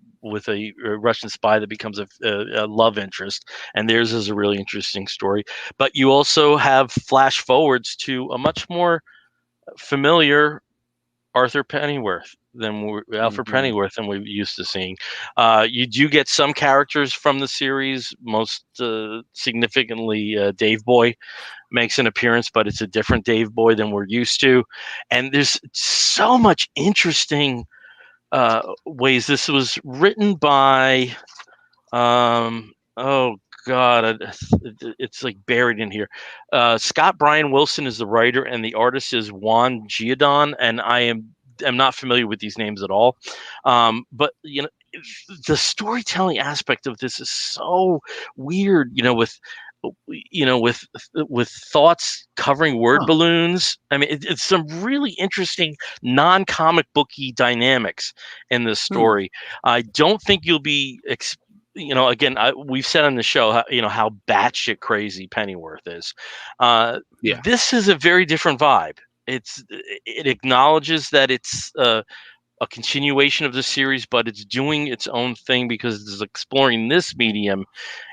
Russian spy that becomes a love interest, and theirs is a really interesting story. But you also have flash forwards to a much more familiar Arthur Pennyworth than Alfred Pennyworth than we're used to seeing. You do get some characters from the series, most significantly Dave Boy makes an appearance, but it's a different Dave Boy than we're used to. And there's so much interesting ways. This was written by it's like buried in here. Scott Brian Wilson is the writer, and the artist is Juan Giordon, and I am not familiar with these names at all. But the storytelling aspect of this is so weird, with thoughts covering word balloons. I mean, it's some really interesting non-comic booky dynamics in this story. I don't think you'll be again, we've said on the show how batshit crazy Pennyworth is. This is a very different vibe. It acknowledges that it's a continuation of the series, but it's doing its own thing because it's exploring this medium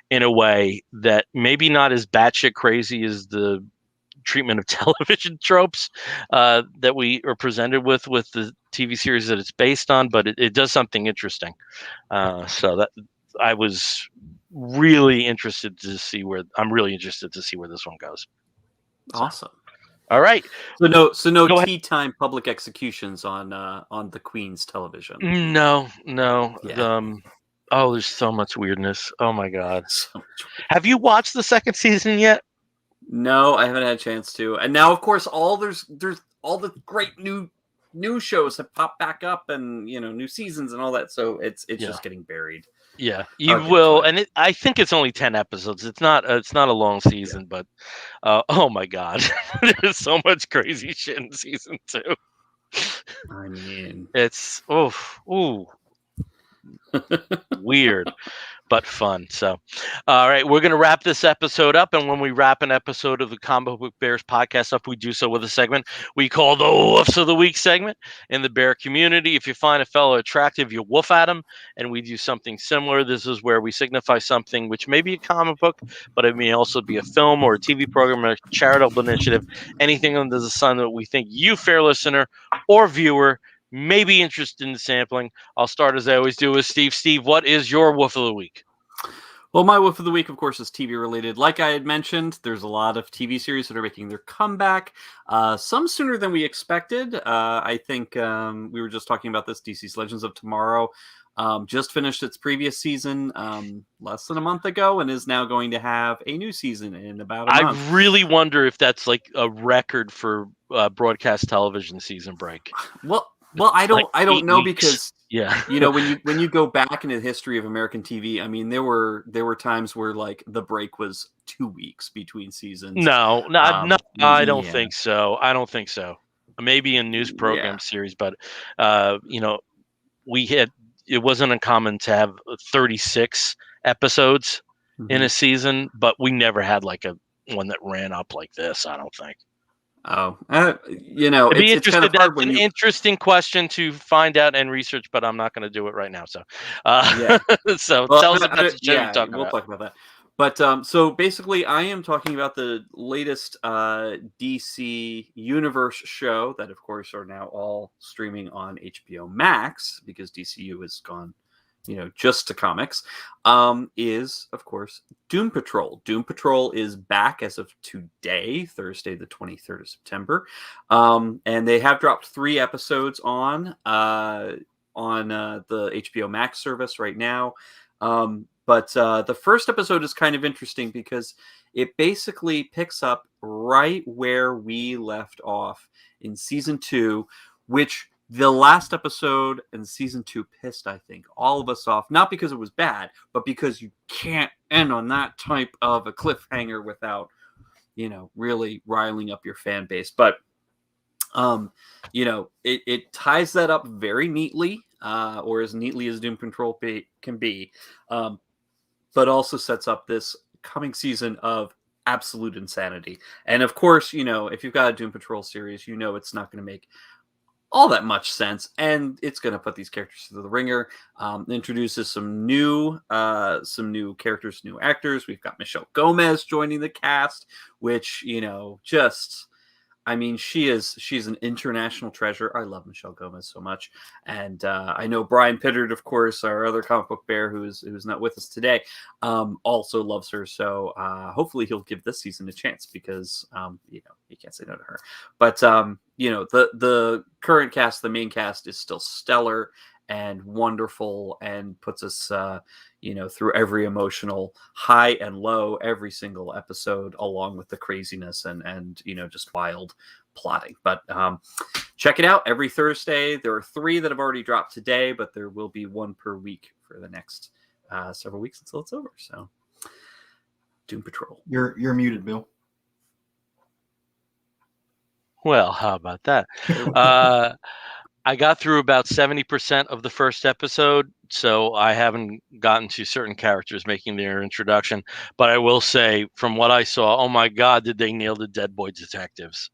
in a way that maybe not as batshit crazy as the treatment of television tropes that we are presented with the TV series that it's based on, but it does something interesting. So that I was really interested to see where this one goes. Awesome. All right. So no Go ahead. tea time public executions on the Queen's television. No. Yeah. Oh, there's so much weirdness. Oh my God. So much Have you watched the second season yet? No, I haven't had a chance to. And now, of course, there's all the great new shows have popped back up, and new seasons and all that. So it's just getting buried. Yeah, you Okay, will, fine. and I think it's only 10 episodes. It's not a long season, but oh my God, there's so much crazy shit in season 2. I mean, It's weird. But fun. So, all right, we're going to wrap this episode up. And when we wrap an episode of the Comic Book Bears podcast up, we do so with a segment we call the Woofs of the Week segment. In the bear community, if you find a fellow attractive, you woof at him. And we do something similar. This is where we signify something which may be a comic book, but it may also be a film or a TV program or a charitable initiative, anything under the sun that we think you, fair listener or viewer, may be interested in sampling. I'll start as I always do with Steve. Steve, what is your woof of the week? Well, my woof of the week, of course, is TV related. Like I had mentioned, there's a lot of TV series that are making their comeback. Some sooner than we expected. I think we were just talking about this. DC's Legends of Tomorrow just finished its previous season less than a month ago and is now going to have a new season in about a month. I really wonder if that's like a record for broadcast television season break. Well, I don't know weeks. because when you go back into the history of American TV, I mean there were times where like the break was 2 weeks between seasons. No, I don't think so. I don't think so. Maybe in news program series, but it wasn't uncommon to have 36 episodes in a season, but we never had like a one that ran up like this. I don't think. Oh, it's kind of hard when an interesting question to find out and research, but I'm not going to do it right now. So, so tell us about the show you're talking about. We'll talk about that. But so basically, I am talking about the latest DC Universe show that, of course, are now all streaming on HBO Max because DCU has gone, just to comics, is, of course, Doom Patrol. Doom Patrol is back as of today, Thursday, the 23rd of September. And they have dropped 3 episodes on the HBO Max service right now. But the first episode is kind of interesting because it basically picks up right where we left off in season 2, which the last episode in season 2 pissed, I think, all of us off. Not because it was bad, but because you can't end on that type of a cliffhanger without, really riling up your fan base. But, it ties that up very neatly, or as neatly as Doom Patrol can be. But also sets up this coming season of absolute insanity. And of course, if you've got a Doom Patrol series, it's not going to make all that much sense, and it's going to put these characters through the ringer. Introduces some new characters, new actors. We've got Michelle Gomez joining the cast, which she's an international treasure. I love Michelle Gomez so much, and I know Brian Pittard, of course, our other comic book bear, who's not with us today, also loves her. So hopefully he'll give this season a chance because you can't say no to her. But the current cast, the main cast, is still stellar and wonderful, and puts us through every emotional high and low every single episode, along with the craziness and just wild plotting. But check it out every Thursday. There are 3 that have already dropped today, but there will be 1 per week for the next several weeks until it's over. So Doom Patrol. You're muted, Bill. Well, how about that? I got through about 70% of the first episode, so I haven't gotten to certain characters making their introduction. But I will say, from what I saw, oh my God, did they nail the Dead Boy detectives?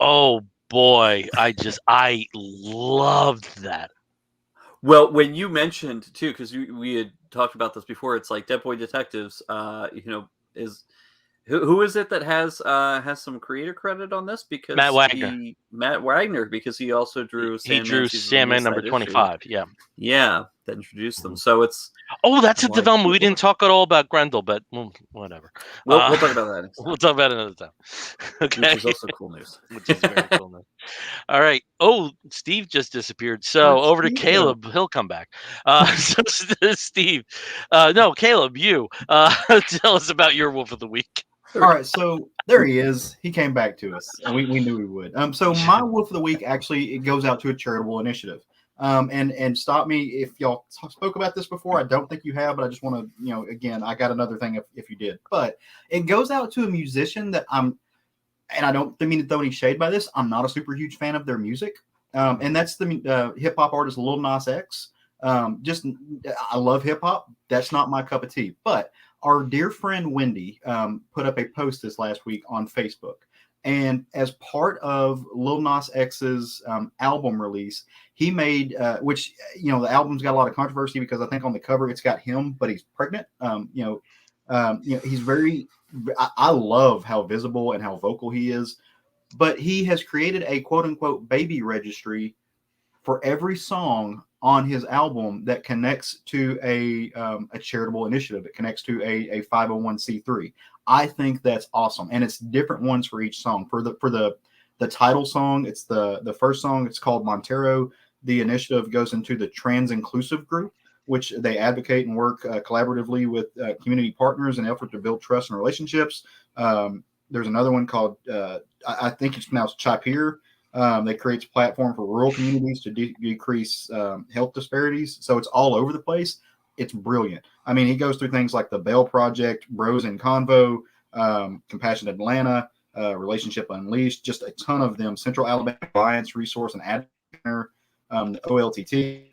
Oh boy, I loved that. Well, when you mentioned too, because we had talked about this before, it's like Dead Boy Detectives, is Who is it that has some creator credit on this? Because Matt Wagner. Matt Wagner, because he also drew He drew Sandman season one Sandman number that issue. 25. Yeah. Yeah, that introduced them. So it's Oh, that's I'm a like, development. We didn't talk at all about Grendel, but whatever. we'll talk about that next time. We'll talk about it another time. Okay. Which is also cool news. Which is very cool news. All right. Oh, Steve just disappeared. So over to Caleb. He'll come back. So Steve, no, Caleb, you tell us about your Wolf of the Week. All right, so there he is. He came back to us, and we knew he would. So my Wolf of the Week actually it goes out to a charitable initiative. And stop me if y'all spoke about this before. I don't think you have, but I just want to, again, I got another thing if you did. But it goes out to a musician that and I don't mean to throw any shade by this. I'm not a super huge fan of their music, and that's the hip hop artist Lil Nas X. I love hip hop. That's not my cup of tea, but our dear friend Wendy put up a post this last week on Facebook. And as part of Lil Nas X's album release, he made, which, the album's got a lot of controversy because I think on the cover it's got him, but he's pregnant. He's very, I love how visible and how vocal he is, but he has created a quote unquote baby registry for every song on his album that connects to a charitable initiative. It connects to a 501c3. I think that's awesome, and it's different ones for each song. For the title song, it's the first song. It's called Montero. The initiative goes into the trans inclusive group, which they advocate and work collaboratively with community partners in an effort to build trust and relationships. There's another one called I think it's pronounced Chapir. That creates a platform for rural communities to decrease health disparities. So it's all over the place. It's brilliant. I mean, he goes through things like the Bell Project, Bros in Convo, Compassion Atlanta, Relationship Unleashed, just a ton of them. Central Alabama Alliance Resource and Advocate Center, the OLTT.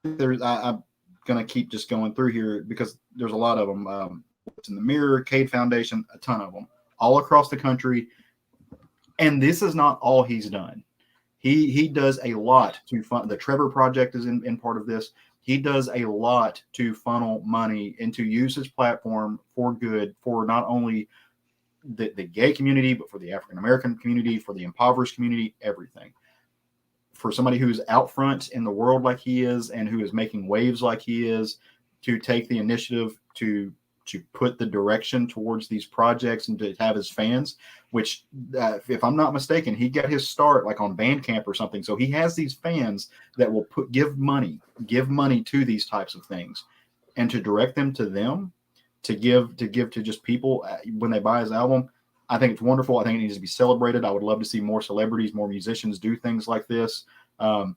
I'm going to keep just going through here because there's a lot of them. What's in the Mirror, Cade Foundation, a ton of them all across the country. And this is not all he's done. He does a lot to fund. The Trevor Project is in part of this. He does a lot to funnel money and to use his platform for good, for not only the gay community, but for the African-American community, for the impoverished community, everything. For somebody who's out front in the world like he is and who is making waves like he is, to take the initiative to put the direction towards these projects and to have his fans, which if I'm not mistaken, he got his start like on Bandcamp or something. So he has these fans that will give money to these types of things, and to direct them to give to just people when they buy his album. I think it's wonderful. I think it needs to be celebrated. I would love to see more celebrities, more musicians do things like this. I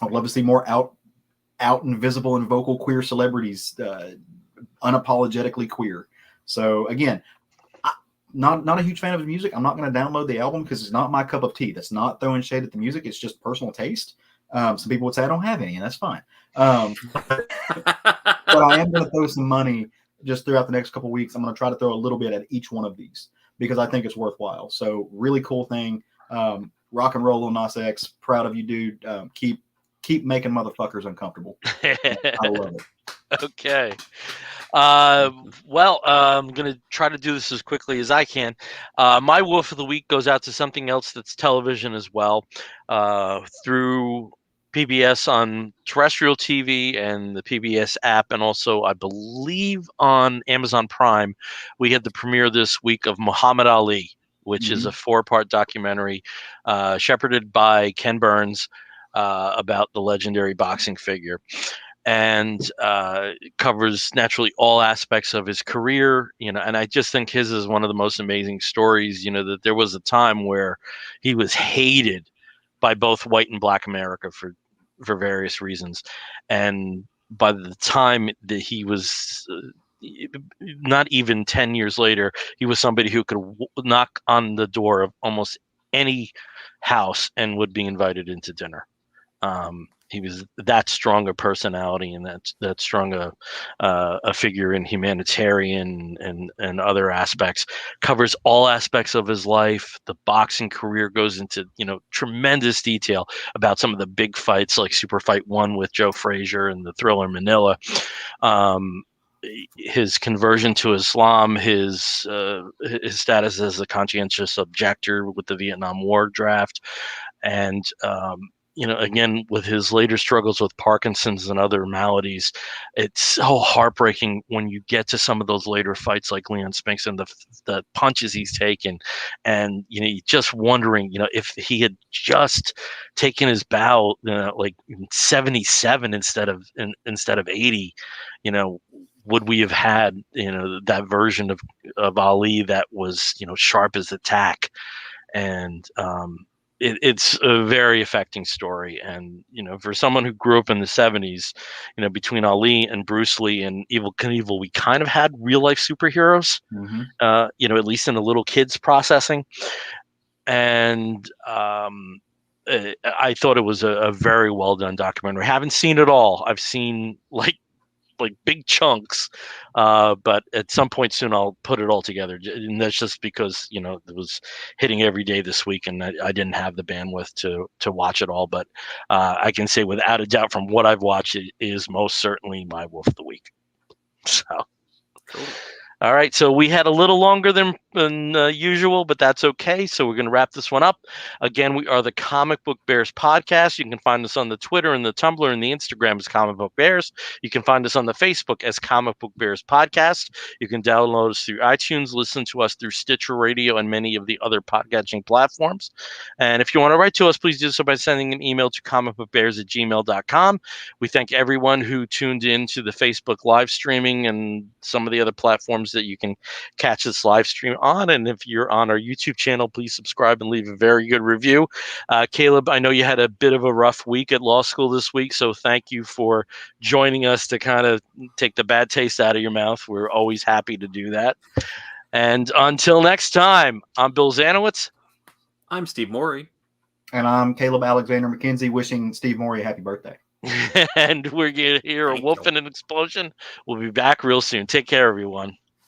would love to see more out and visible and vocal queer celebrities, unapologetically queer. So again, not a huge fan of his music. I'm not going to download the album because it's not my cup of tea. That's not throwing shade at the music. It's just personal taste. Some people would say I don't have any, and that's fine. But I am going to throw some money just throughout the next couple of weeks. I'm going to try to throw a little bit at each one of these because I think it's worthwhile. So really cool thing. Rock and roll, Lil Nas X. Proud of you, dude. Keep making motherfuckers uncomfortable. I love it. Okay. I'm going to try to do this as quickly as I can. My Wolf of the Week goes out to something else that's television as well, through PBS on terrestrial TV and the PBS app, and also I believe on Amazon Prime. We had the premiere this week of Muhammad Ali, which is a 4-part documentary shepherded by Ken Burns about the legendary boxing figure. And covers naturally all aspects of his career, and I just think his is one of the most amazing stories, that there was a time where he was hated by both white and black America for various reasons. And by the time that he was not even 10 years later, he was somebody who could knock on the door of almost any house and would be invited into dinner. He was that strong a personality and that strong a figure in humanitarian and other aspects. Covers all aspects of his life. The boxing career goes into tremendous detail about some of the big fights like Super Fight 1 with Joe Frazier and the Thriller Manila. his conversion to Islam, his status as a conscientious objector with the Vietnam War draft, and again with his later struggles with Parkinson's and other maladies. It's so heartbreaking when you get to some of those later fights, like Leon Spinks, and the punches he's taken, and you're just wondering, if he had just taken his bow, like in 77 instead of 80, would we have had that version of Ali that was sharp as a tack? And it's a very affecting story. And for someone who grew up in the 70s, between Ali and Bruce Lee and Evel Knievel, we kind of had real life superheroes, at least in the little kids processing. And I thought it was a very well done documentary. I haven't seen it all. I've seen like big chunks, but at some point soon I'll put it all together, and that's just because it was hitting every day this week, and I didn't have the bandwidth to watch it all. But I can say without a doubt, from what I've watched, it is most certainly my wolf of the week. So Cool. All right, so we had a little longer than usual, but that's okay. So we're going to wrap this one up. Again, we are the Comic Book Bears podcast. You can find us on the Twitter and the Tumblr and the Instagram as Comic Book Bears. You can find us on the Facebook as Comic Book Bears podcast. You can download us through iTunes, listen to us through Stitcher Radio and many of the other podcasting platforms. And if you want to write to us, please do so by sending an email to comicbookbears@gmail.com. We thank everyone who tuned in to the Facebook live streaming and some of the other platforms that you can catch this live stream on. And if you're on our YouTube channel, please subscribe and leave a very good review. Caleb, I know you had a bit of a rough week at law school this week, so thank you for joining us to kind of take the bad taste out of your mouth. We're always happy to do that. And until next time, I'm Bill Zanowitz. I'm Steve Morey. And I'm Caleb Alexander McKenzie, wishing Steve Morey a happy birthday. And we're going to hear a wolf and an explosion. We'll be back real soon. Take care, everyone.